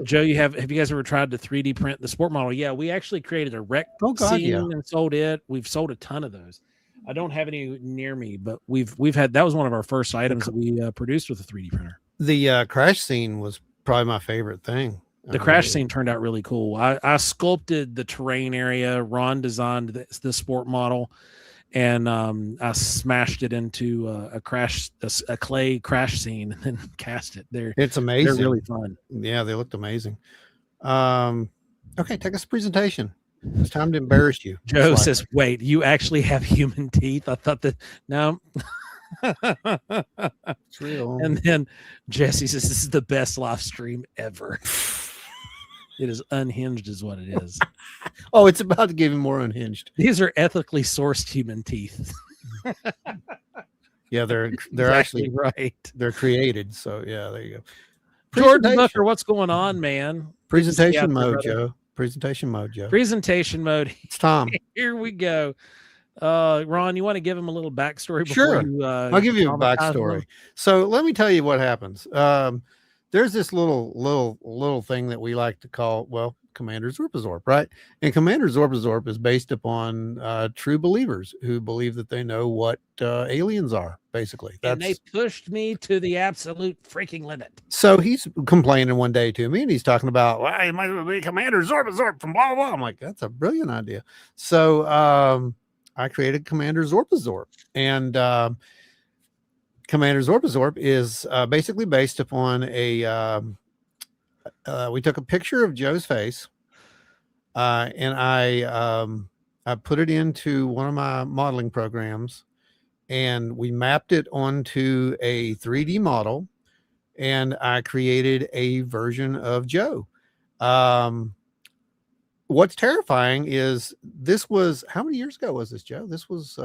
Joe, have you guys ever tried to 3D print the sport model? Yeah, we actually created a rec scene and sold it. We've sold a ton of those. I don't have any near me, but we've had, that was one of our first items that we produced with a 3D printer. The crash scene was probably my favorite thing. The crash scene turned out really cool. I sculpted the terrain area. Ron designed the sport model, and I smashed it into a clay crash scene and then cast it. It's amazing. They're really fun. Yeah, they looked amazing. Okay, take us to presentation. It's time to embarrass you. Joe says, "Wait, you actually have human teeth?" I thought that no. It's real. And then Jesse says, "This is the best live stream ever." It is unhinged, is what it is. Oh, it's about to give him more unhinged. These are ethically sourced human teeth. Yeah, they're exactly actually right. They're created. So yeah, there you go. Jordan Booker, what's going on, man? Presentation mode, Joe. Presentation mode, Joe. Presentation mode. It's Tom. Here we go. Ron, you want to give him a little backstory before Sure. you I'll give you a traumatize backstory. him? So let me tell you what happens. There's this little thing that we like to call, well, Commander Zorpazorp, right? And Commander Zorpazorp is based upon true believers who believe that they know what aliens are, basically. And they pushed me to the absolute freaking limit. So he's complaining one day to me, and he's talking about, well, it might be Commander Zorpazorp from blah, blah, blah. I'm like, that's a brilliant idea. So I created Commander Zorpazorp, and Commander Zorpazorp is basically based upon we took a picture of Joe's face, and I put it into one of my modeling programs, and we mapped it onto a 3D model, and I created a version of Joe. What's terrifying is this was, how many years ago was this, Joe? This was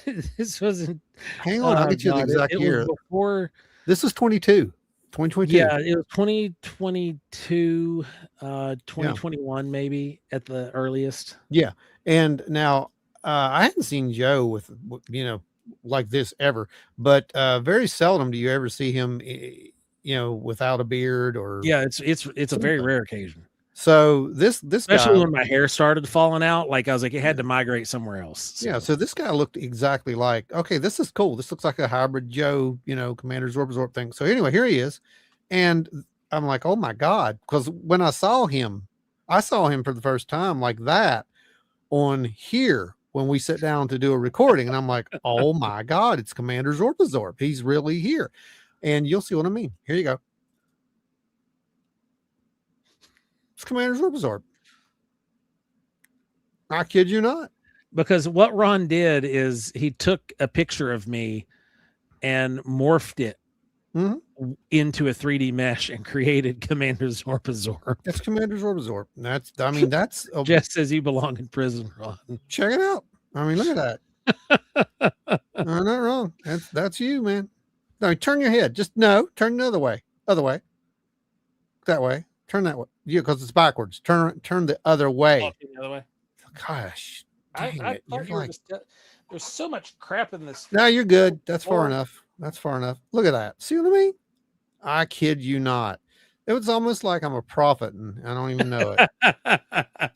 this wasn't, hang on, I'll get you the exact year. Before, this is 2022. Yeah, it was 2022, 2021, maybe at the earliest. Yeah. And now I hadn't seen Joe with, like this ever, but very seldom do you ever see him, without a beard or. Yeah, it's a very rare occasion. So this especially guy, when my hair started falling out, like I was like, it had to migrate somewhere else. So. Yeah. So this guy looked exactly like, okay, this is cool. This looks like a hybrid Joe, Commander Zorpazorp thing. So anyway, here he is. And I'm like, oh my God. Because when I saw him for the first time like that on here when we sit down to do a recording. And I'm like, oh my God, it's Commander Zorpazorp. He's really here. And you'll see what I mean. Here you go. Commander Zorpazorp. I kid you not. Because what Ron did is he took a picture of me and morphed it into a 3D mesh and created Commander Zorpazorp. That's Commander Zorpazorp. That's just as you belong in prison, Ron. Check it out. I mean, look at that. I'm not wrong. That's you, man. No, turn your head. Turn the other way. That way. Turn that way. Yeah, because it's backwards. Turn the other way. The other way. Gosh. I thought you were just, there's so much crap in this. No, you're good. That's far enough. Look at that. See what I mean? I kid you not. It was almost like I'm a prophet and I don't even know it.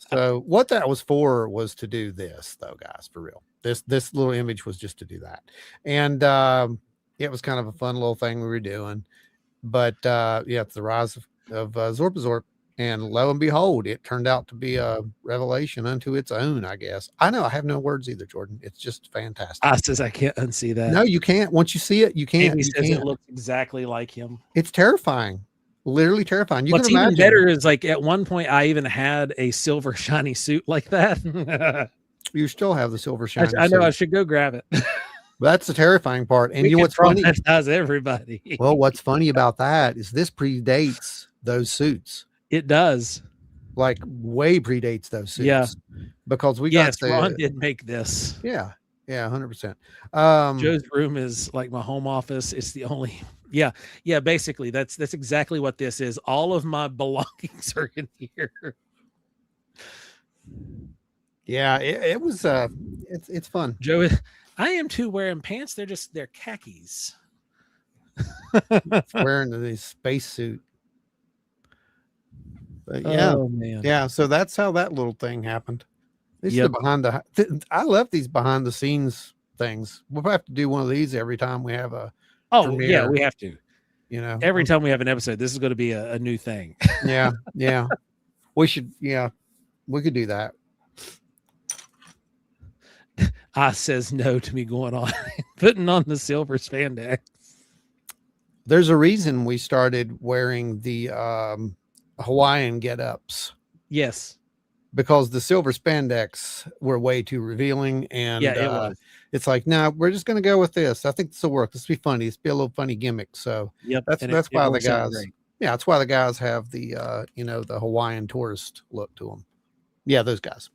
So what that was for was to do this, though, guys, for real. This little image was just to do that. And it was kind of a fun little thing we were doing. But it's the rise of Zorpazorp. And lo and behold, it turned out to be a revelation unto its own, I guess. I know I have no words either, Jordan. It's just fantastic. I says I can't unsee that. No, you can't. Once you see it, you can't. He says it looks exactly like him. It's terrifying. Literally terrifying. What's even better is like at one point I even had a silver shiny suit like that. You still have the silver shiny I know suit. I should go grab it. That's the terrifying part. And you know what's funny? That's everybody. Well, what's funny about that is this predates those suits. It does. Like way predates those suits. Yeah. Because we got Ron did make this. Yeah. Yeah, 100%. Joe's room is like my home office. It's the only yeah, basically that's exactly what this is. All of my belongings are in here. Yeah, it was it's fun. Joe, I am too wearing pants. They're khakis. Wearing the spacesuit. But yeah, oh, man. Yeah. So that's how that little thing happened. These are I love these behind the scenes things. We'll have to do one of these every time we have a. premiere. Yeah, we have to. Every Okay. time we have an episode, this is going to be a new thing. Yeah, we should. Yeah, we could do that. I says no to me going on putting on the silver spandex. There's a reason we started wearing the Hawaiian get-ups. Yes. Because the silver spandex were way too revealing. And yeah, it was. It's like, no, we're just going to go with this. I think this will work. This will be funny. It's be a little funny gimmick. So that's why the guys, that's why the guys have the, the Hawaiian tourist look to them. Yeah. Those guys.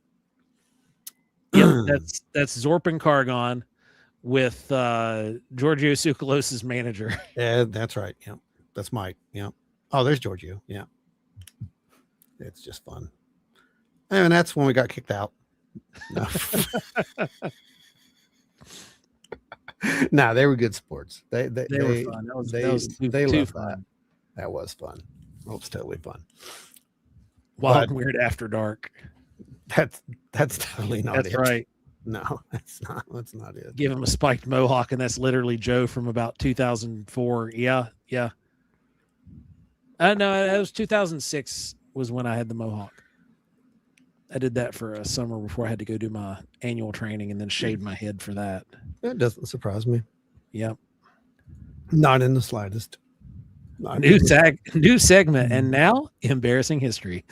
Yep. That's Zorp and Cargon with Giorgio Tsoukalos's manager. Yeah, that's right. Yeah. That's Mike. Yeah. Oh, there's Giorgio. Yeah. It's just fun. And that's when we got kicked out. No. No, they were good sports. They were fun. That was they too loved fun. that. That was fun. That was totally fun. Wild and Weird After Dark. That's totally not it. That's right. No, that's not it. Give him a spiked mohawk, and that's literally Joe from about 2004. Yeah. No, it was 2006 was when I had the mohawk. I did that for a summer before I had to go do my annual training, and then shaved my head for that. That doesn't surprise me. Yep. Not in the slightest. New segment, and now embarrassing history.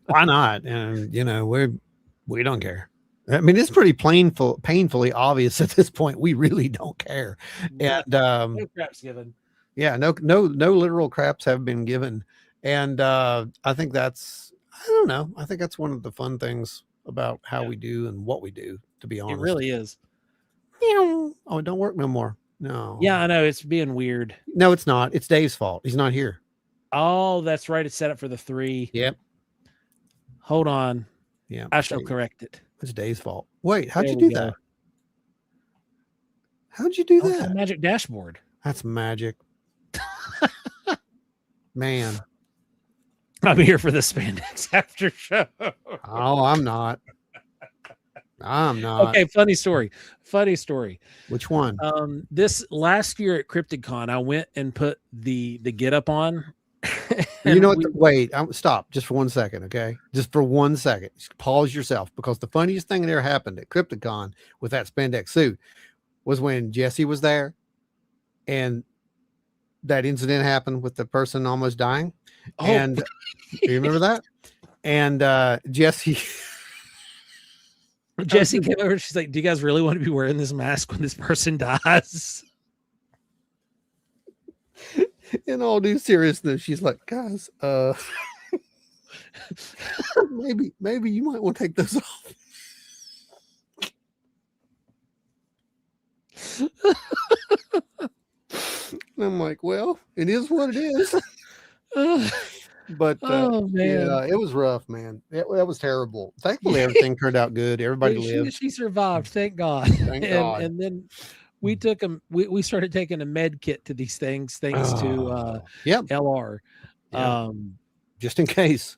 Why not? And we don't care. I mean, it's pretty painfully obvious at this point. We really don't care. And no craps given. Yeah, no literal craps have been given. And I think that's, I don't know. I think that's one of the fun things about how we do and what we do, to be honest. It really is. Oh, it don't work no more. No. Yeah, I know. It's being weird. No, it's not. It's Dave's fault. He's not here. Oh, that's right. It's set up for the 3. Yep. Hold on. Yeah. I shall correct it. It's Dave's fault. Wait, how'd you do that? How'd you do that? Magic dashboard. That's magic. Man. I'm here for the spandex after show. Oh, I'm not. Okay, funny story. Which one? This last year at CryptidCon, I went and put the get up on. You know what? Wait, stop just for 1 second, okay? Just for 1 second. Just pause yourself, because the funniest thing that ever happened at CryptidCon with that spandex suit was when Jesse was there, and that incident happened with the person almost dying. Oh. And you remember that? And Jesse came over. She's like, "Do you guys really want to be wearing this mask when this person dies?" In all due seriousness, she's like, "Guys, maybe you might want to take those off." And I'm like, "Well, it is what it is." But yeah, it was rough, man. That was terrible. Thankfully, everything turned out good. Everybody lived. She survived, thank God. Thank God. And then we took them. We started taking a med kit to these things, thanks to LR. Yeah. Just in case.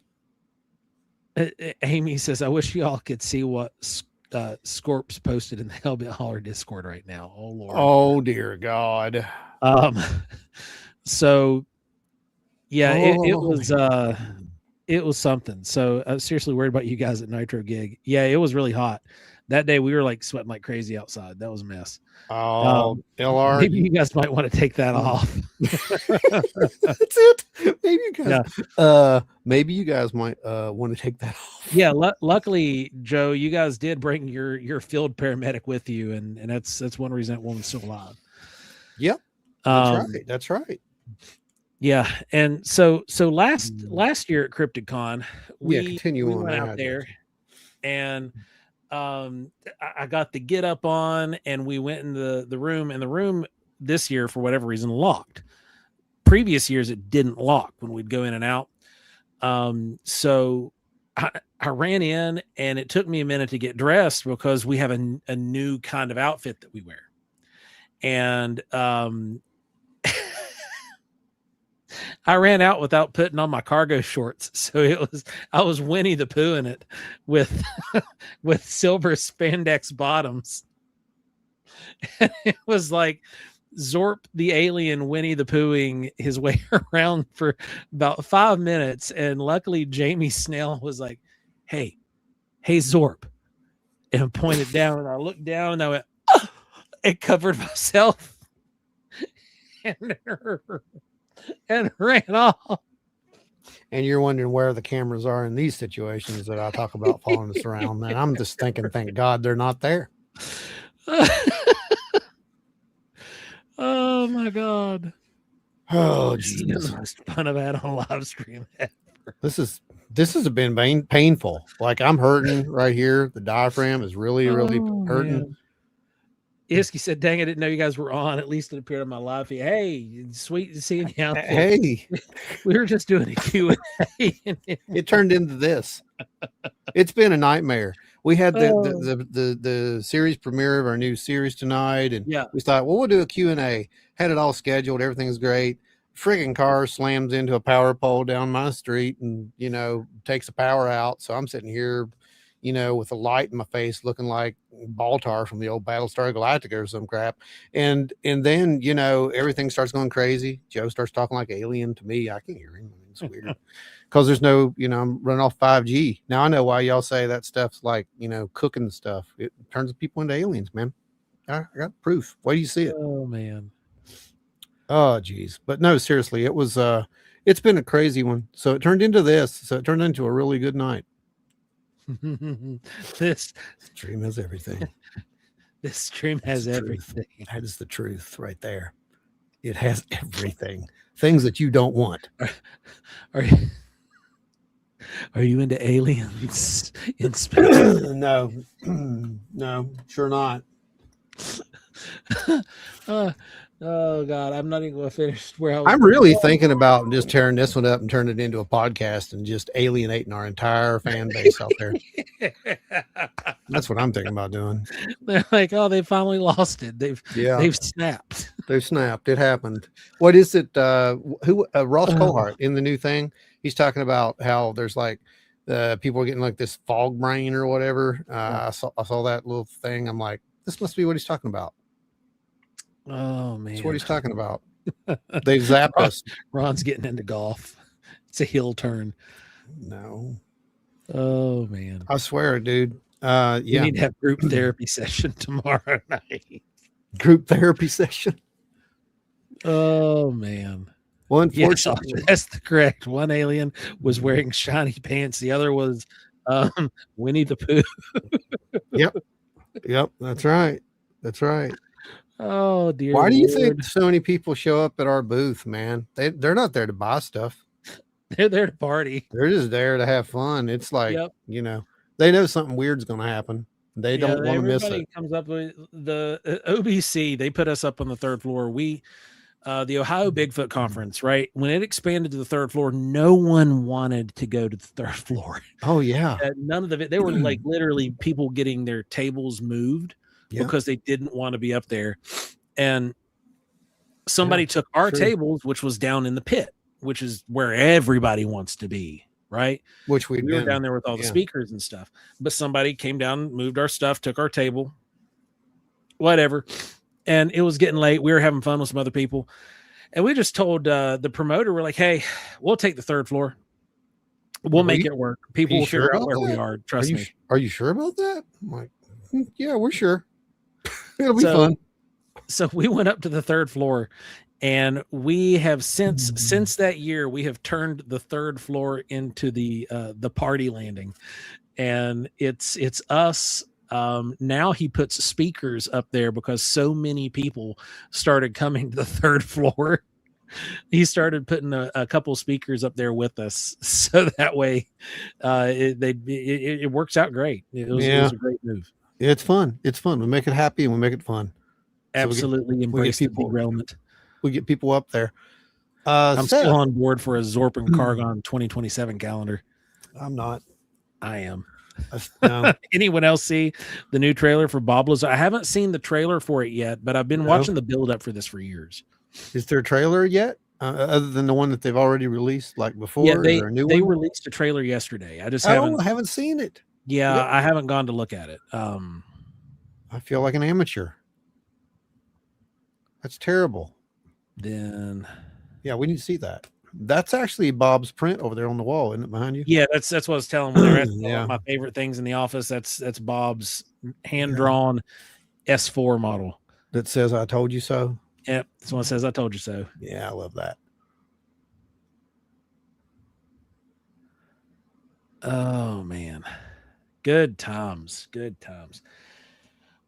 Amy says, "I wish y'all could see what Scorps posted in the Hellbit Holler Discord right now." Oh Lord. Oh dear God. So yeah, it was something. So I was seriously worried about you guys at Nitro Gig. Yeah, it was really hot that day. We were like sweating like crazy outside. That was a mess. Oh, LR, maybe you guys might want to take that off. That's it. Maybe you guys might want to take that off. Yeah, luckily, Joe, you guys did bring your field paramedic with you, and that's one reason that woman's still alive. Yep, that's right. Yeah, and so last year at CryptidCon, we went out there, and I got the get up on, and we went in the room, and the room this year, for whatever reason, locked. Previous years, it didn't lock when we'd go in and out. So I ran in, and it took me a minute to get dressed because we have a new kind of outfit that we wear. And I ran out without putting on my cargo shorts. So I was Winnie the Pooh in it with silver spandex bottoms. And it was like Zorp the alien Winnie the Poohing his way around for about 5 minutes. And luckily Jamie Snell was like, hey Zorp, and pointed down, and I looked down and I went, oh! It covered myself and ran off. And you're wondering where the cameras are in these situations that I talk about following us around, man. I'm just thinking, thank God they're not there. Oh my God. Oh, this is the most fun I've had on a live stream ever. This has been painful. Like, I'm hurting right here. The diaphragm is really hurting. Man. Iski said, dang, I didn't know you guys were on. At least it appeared on my live feed. Hey, sweet seeing you out there. Hey. We were just doing a Q&A. It turned into this. It's been a nightmare. We had the, Oh. the series premiere of our new series tonight, and Yeah. we thought, well, we'll do a Q&A. Had it all scheduled. Everything's great. Friggin' car slams into a power pole down my street and, takes the power out. So I'm sitting here, with a light in my face looking like Baltar from the old Battlestar Galactica or some crap. And then, everything starts going crazy. Joe starts talking like alien to me. I can't hear him. It's weird. Because there's no, I'm running off 5G. Now I know why y'all say that stuff's like, cooking stuff. It turns people into aliens, man. I got proof. Why do you see it? Oh man. Oh geez. But no, seriously, it was it's been a crazy one. So it turned into this. So it turned into a really good night. This stream has everything. This stream has everything. That is the truth right there. It has everything. Things that you don't want. Are you into aliens in space? No, no, sure not. Oh God, I'm not even going to finish where I was. I'm really thinking about just tearing this one up and turning it into a podcast and just alienating our entire fan base out there. That's what I'm thinking about doing. They're like, oh, they finally lost it. They've snapped. They've snapped. It happened. What is it? Ross Cohart in the new thing? He's talking about how there's like people are getting like this fog brain or whatever. I saw that little thing. I'm like, this must be what he's talking about. Oh man, that's what he's talking about. They zapped us. Ron's getting into golf. It's a heel turn. No. Oh man, I swear, dude. We need to have group therapy session tomorrow night. Group therapy session. Oh man. Well, unfortunately, yes, that's the correct. One alien was wearing shiny pants. The other was Winnie the Pooh. Yep. That's right. That's right. Oh dear. Why do you think so many people show up at our booth, man? They're not there to buy stuff. They're there to party. They're just there to have fun. It's like, they know something weird's going to happen. They don't want to miss it. Everybody comes up with the OBC. They put us up on the third floor. The Ohio Bigfoot Conference, right? When it expanded to the third floor, no one wanted to go to the third floor. Oh yeah. None of they were like literally people getting their tables moved because they didn't want to be up there. And somebody took our tables, which was down in the pit, which is where everybody wants to be, right? Which we were down there with all the speakers and stuff. But somebody came down, moved our stuff, took our table, whatever. And it was getting late. We were having fun with some other people. And we just told the promoter, we're like, hey, we'll take the third floor. We'll make it work. People will figure out where we are. Trust me. Are you sure about that? I'm like, yeah, we're sure. It'll be fun. So we went up to the third floor, and we have since that year, we have turned the third floor into the party landing. And it's us. Now he puts speakers up there because so many people started coming to the third floor. He started putting a couple speakers up there with us, so that way it works out great. It was a great move. It's fun. It's fun. We make it happy and we make it fun. Absolutely embrace the derailment. We get people up there. I'm still on board for a Zorp and Cargon 2027 calendar. I'm not. I am. No. Anyone else see the new trailer for Bob Lazar? I haven't seen the trailer for it yet, but I've been watching the build up for this for years. Is there a trailer yet? Other than the one that they've already released like before? Yeah, they released a trailer yesterday. I just haven't seen it. Yeah, I haven't gone to look at it. I feel like an amateur. That's terrible. Then yeah, we need to see that. That's actually Bob's print over there on the wall, isn't it, behind you? Yeah, that's what I was telling them. My favorite things in the office. That's Bob's hand-drawn S4 model. That says I told you so. Yep, this one says I told you so. Yeah, I love that. Oh man. Good times. Good times.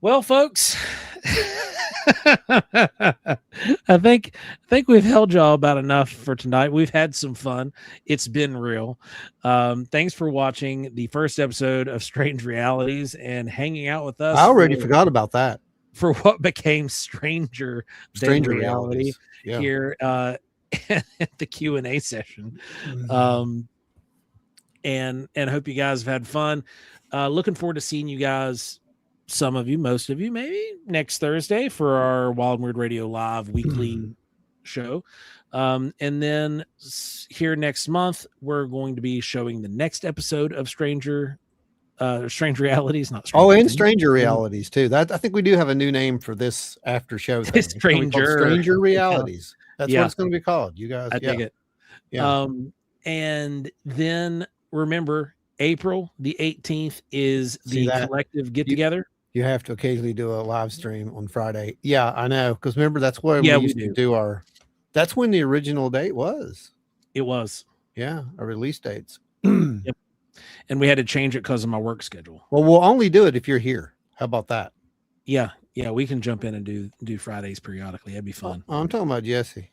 Well, folks, I think we've held y'all about enough for tonight. We've had some fun. It's been real. Thanks for watching the first episode of Strange Realities and hanging out with us. I already forgot about that. For what became Stranger Reality here at the Q&A session. and hope you guys have had fun. Looking forward to seeing you guys, some of you, most of you, maybe next Thursday for our Wild and Weird Radio Live weekly show. And then here next month, we're going to be showing the next episode of Strange Realities, not Stranger and Things. Stranger Realities too. That I think we do have a new name for this after show thing. Stranger Realities. That's Yeah. what it's going to be called. You guys, I dig it. Yeah. And then remember, April the 18th is the collective get together. You have to occasionally do a live stream on Friday. Yeah, I know. Because remember, that's where we used to do our. That's when the original date was. It was. Yeah, our release dates. Yep. And we had to change it because of my work schedule. Well, we'll only do it if you're here. How about that? Yeah, we can jump in and do Fridays periodically. That'd be fun. I'm talking about Jesse.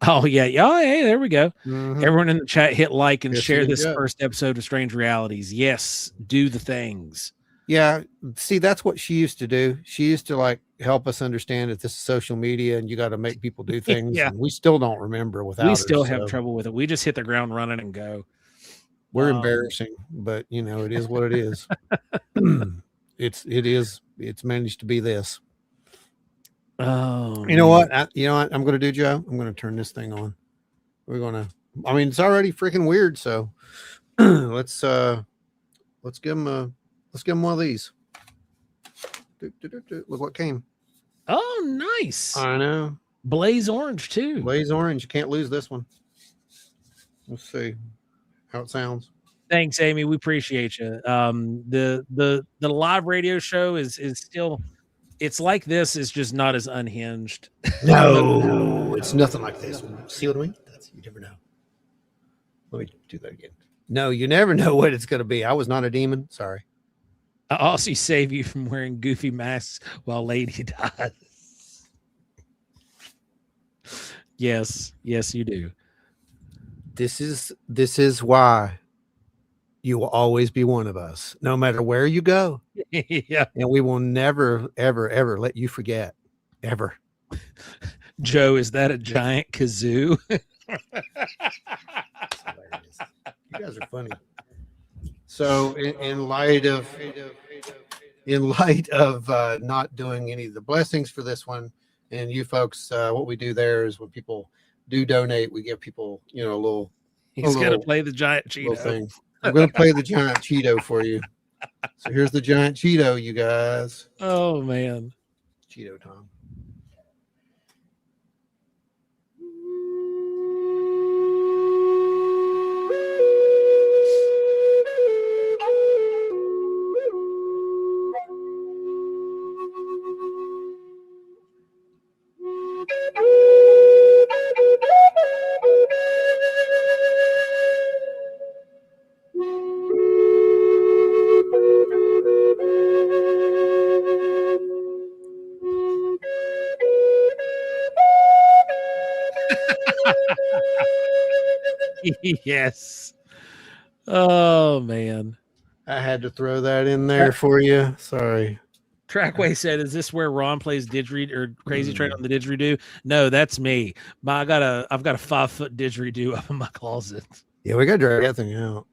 Oh yeah. Oh, hey, there we go. Mm-hmm. Everyone in the chat, hit like and share this first episode of Strange Realities. Yes, do the things. Yeah, see, that's what she used to do. She used to like help us understand that this is social media and you got to make people do things. Yeah. And we still don't remember without. We still have trouble with it. We just hit the ground running and go. We're embarrassing, but you know, it is what it is. It's managed to be this. Oh, you know what? I'm going to do, Joe? I'm going to turn this thing on. I mean, it's already freaking weird. So let's give him one of these. Look what came. Oh, nice. I know. Blaze orange too. Blaze orange. You can't lose this one. Let's see how it sounds. Thanks, Amy. We appreciate you. The live radio show is still, it's like this. It's just not as unhinged. No, it's nothing like this. See what I mean? You never know. Let me do that again. No, you never know what it's going to be. I was not a demon. Sorry. I also save you from wearing goofy masks while Lady dies. Yes, you do. This is why you will always be one of us, no matter where you go. Yeah. And we will never, ever, ever let you forget. Ever. Joe, is that a giant kazoo? You guys are funny. So in light of not doing any of the blessings for this one, and you folks, what we do there is when people do donate, we give people, a little. He's going to play the giant Cheeto thing. I'm going to play the giant Cheeto for you. So here's the giant Cheeto, you guys. Oh man, Cheeto Tom. Yes. Oh man, I had to throw that in there for you. Sorry. Trackway said, "Is this where Ron plays didgeridoo or Crazy Train on the didgeridoo?" No, that's me. I've got a 5-foot didgeridoo up in my closet. Yeah, we got to drag that thing out.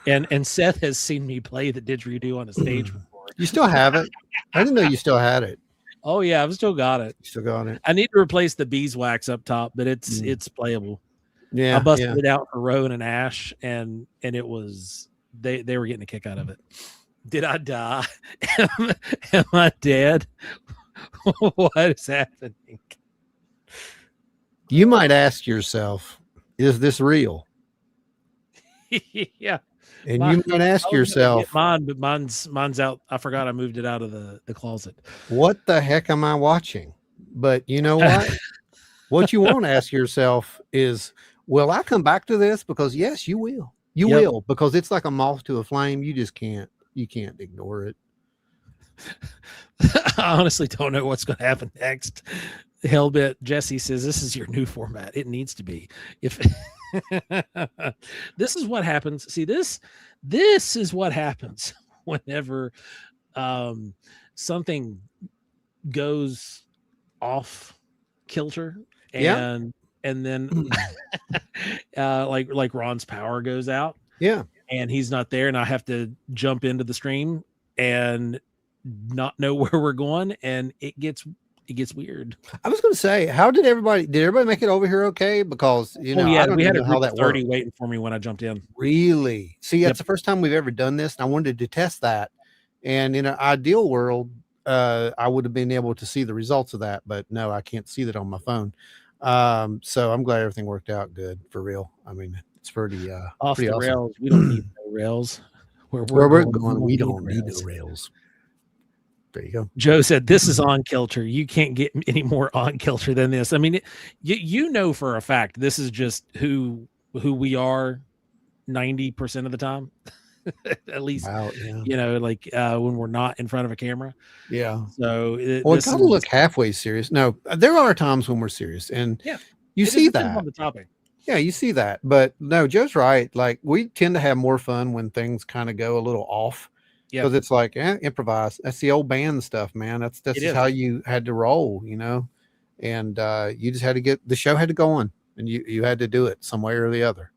And Seth has seen me play the didgeridoo on a stage before. You still have it? I didn't know you still had it. Oh yeah, I've still got it. You still got it. I need to replace the beeswax up top, but it's playable. Yeah, I busted it out for Rowan and Ash, and it was they were getting a kick out of it. Did I die? Am I dead? What is happening? You might ask yourself, is this real? Yeah. And you might ask yourself, mine, but mine's out. I forgot I moved it out of the closet. What the heck am I watching? But you know what? What you won't ask yourself is, will I come back to this? Because yes, you will. You will, because it's like a moth to a flame. You just can't ignore it. I honestly don't know what's going to happen next. Hellbit Jesse says, this is your new format. It needs to be. If this is what happens. See, this is what happens whenever something goes off kilter and then like Ron's power goes out. Yeah. and he's not there, and I have to jump into the stream and not know where we're going, and it gets weird. I was going to say, did everybody make it over here okay? Because I don't we had know a how group that of 30 worked. waiting for me when I jumped in. Really? See, that's the first time we've ever done this, and I wanted to test that. And in an ideal world, I would have been able to see the results of that, but no, I can't see that on my phone. So I'm glad everything worked out good, for real. I mean, it's pretty off pretty the awesome. rails. We don't need no rails. Where we're going, we don't need no rails. There you go. Joe said, "This is on kilter. You can't get any more on kilter than this." I mean, you know for a fact this is just who we are 90% of the time. At least, wow, like when we're not in front of a camera. Yeah. So it gotta look halfway serious. No, there are times when we're serious, and you see that on the topic. Yeah, you see that. But no, Joe's right. Like, we tend to have more fun when things kind of go a little off. Because it's like, improvise. That's the old band stuff, man. That's just how you had to roll, and you just had to the show had to go on, and you had to do it some way or the other.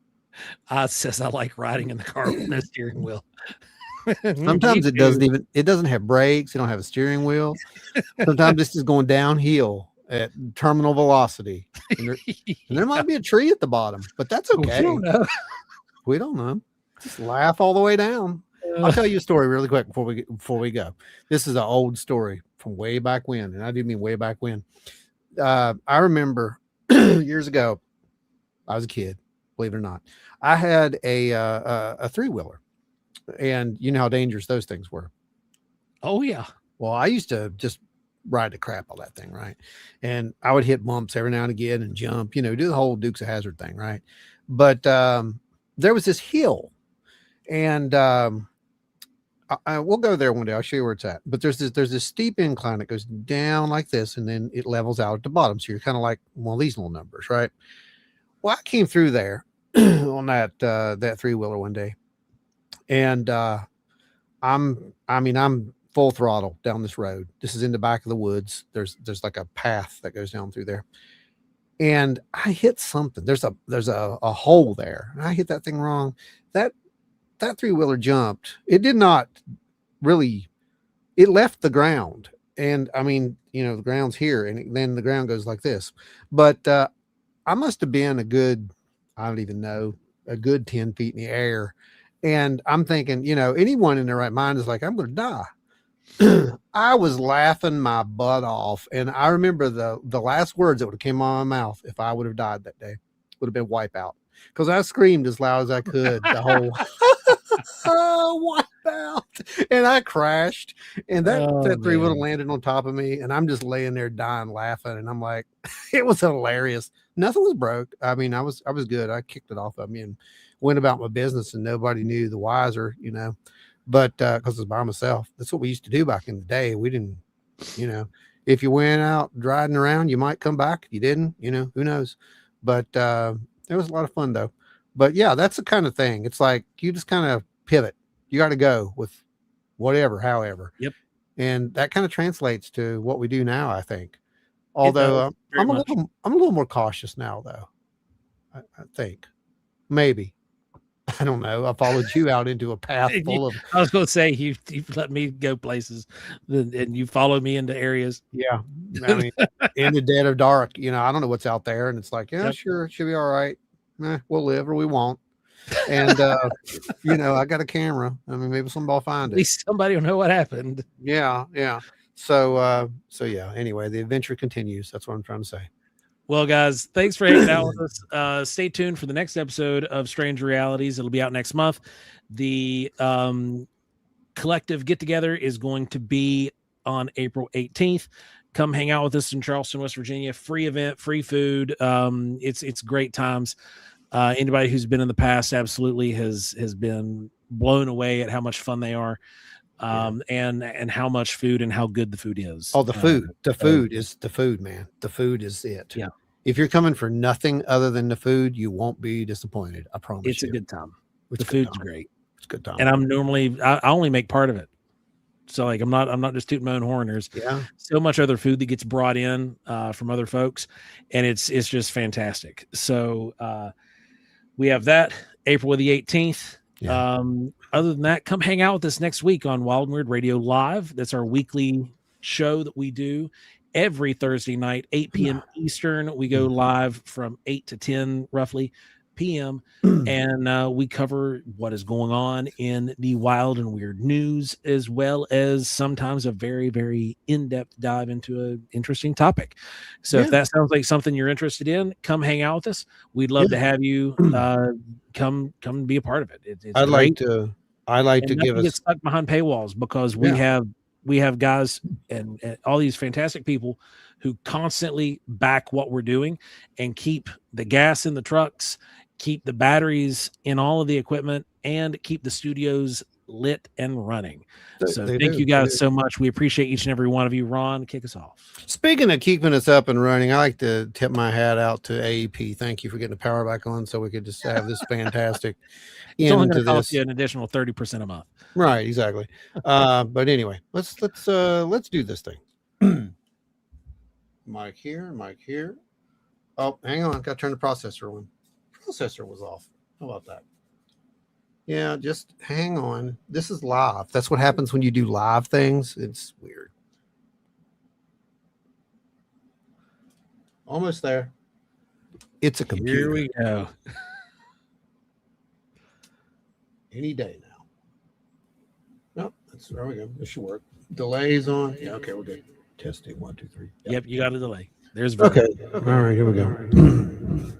Says I like riding in the car with no steering wheel. Sometimes it doesn't have brakes. It don't have a steering wheel. Sometimes this is going downhill at terminal velocity, and there might be a tree at the bottom, but that's okay. We don't know. Just laugh all the way down. I'll tell you a story really quick before we go. This is an old story from way back when, and I do mean way back when. I remember years ago, I was a kid, believe it or not. I had a three-wheeler, and you know how dangerous those things were. Oh yeah. Well, I used to just ride the crap out of that thing, right? And I would hit bumps every now and again and jump, do the whole Dukes of Hazzard thing, right? But there was this hill, and I will go there one day. I'll show you where it's at. But there's this steep incline that goes down like this, and then it levels out at the bottom. So you're kind of like one of these little numbers, right? Well, I came through there on that three-wheeler one day, and I'm full throttle down this road. This is in the back of the woods. There's like a path that goes down through there, and I hit something. There's a hole there, and I hit that thing wrong. That three-wheeler jumped. It did not really, it left the ground. And I mean, the ground's here, and then the ground goes like this. But I must have been a good 10 feet in the air. And I'm thinking, anyone in their right mind is like, I'm going to die. I was laughing my butt off. And I remember the last words that would have came out of my mouth if I would have died that day would have been wipeout. Because I screamed as loud as I could the whole wipeout, and I crashed, and that three would have landed on top of me, and I'm just laying there dying laughing, and I'm like, it was hilarious. Nothing was broke. I mean, I was good. I kicked it off of me and went about my business, and nobody knew the wiser, but because I was by myself. That's what we used to do back in the day. We didn't, if you went out riding around, you might come back. If you didn't, who knows? But it was a lot of fun though. But yeah, that's the kind of thing. It's like you just kind of pivot. You got to go with whatever, however. Yep. And that kind of translates to what we do now, I think. Although I'm a little more cautious now, though. I think maybe. I don't know. I followed you out into a path full of. I was going to say you've let me go places, and you followed me into areas. Yeah, I mean, in the dead of dark, I don't know what's out there, and it's like, sure, it should be all right. We'll live or we won't. And I got a camera. I mean, maybe somebody will find it. At least somebody will know what happened. Yeah. So yeah. Anyway, the adventure continues. That's what I'm trying to say. Well, guys, thanks for hanging out with us. Stay tuned for the next episode of Strange Realities. It'll be out next month. The collective get-together is going to be on April 18th. Come hang out with us in Charleston, West Virginia. Free event, free food. It's great times. Anybody who's been in the past absolutely has been blown away at how much fun they are. And how much food and how good the food is. Oh, the food is the food, man. The food is it. Yeah. If you're coming for nothing other than the food, you won't be disappointed. I promise you. It's a good time. The food's great. It's a good time. And I only make part of it. So like, I'm not just tooting my own horn. There's so much other food that gets brought in from other folks, and it's just fantastic. So we have that April the 18th. Yeah. Other than that, come hang out with us next week on Wild and Weird Radio Live. That's our weekly show that we do every Thursday night, 8 p.m. Eastern. We go live from 8 to 10 roughly p.m. and we cover what is going on in the wild and weird news, as well as sometimes a very, very in-depth dive into an interesting topic. So if that sounds like something you're interested in, come hang out with us. We'd love to have you come be a part of it. It's I'd great. I'd like to And give nothing gets us stuck behind paywalls, because we have guys and all these fantastic people who constantly back what we're doing and keep the gas in the trucks, keep the batteries in all of the equipment, and keep the studios lit and running. So thank you guys so much. We appreciate each and every one of you. Ron, kick us off. Speaking of keeping us up and running, I like to tip my hat out to AEP. Thank you for getting the power back on so we could just have this fantastic It's only going into to cost this. you an additional 30% a month. Right, exactly. But anyway, let's do this thing. Mic here. Oh, hang on, got to turn the processor on. Processor was off. How about that? Yeah, just hang on. This is live. That's what happens when you do live things. It's weird. Almost there. It's a computer. Here we go. Any day now. Nope, there we go. This should work. Delays on. Yeah, okay, we're good. Testing 1, 2, 3. Yep, you got a delay. There's okay. All right, here we go.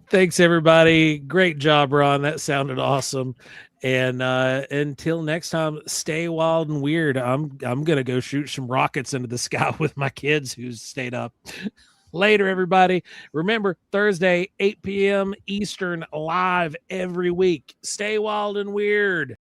Thanks, everybody. Great job, Ron. That sounded awesome. And until next time, stay wild and weird. I'm gonna go shoot some rockets into the sky with my kids who stayed up. Later, everybody. Remember, Thursday, 8 p.m. Eastern, live every week. Stay wild and weird.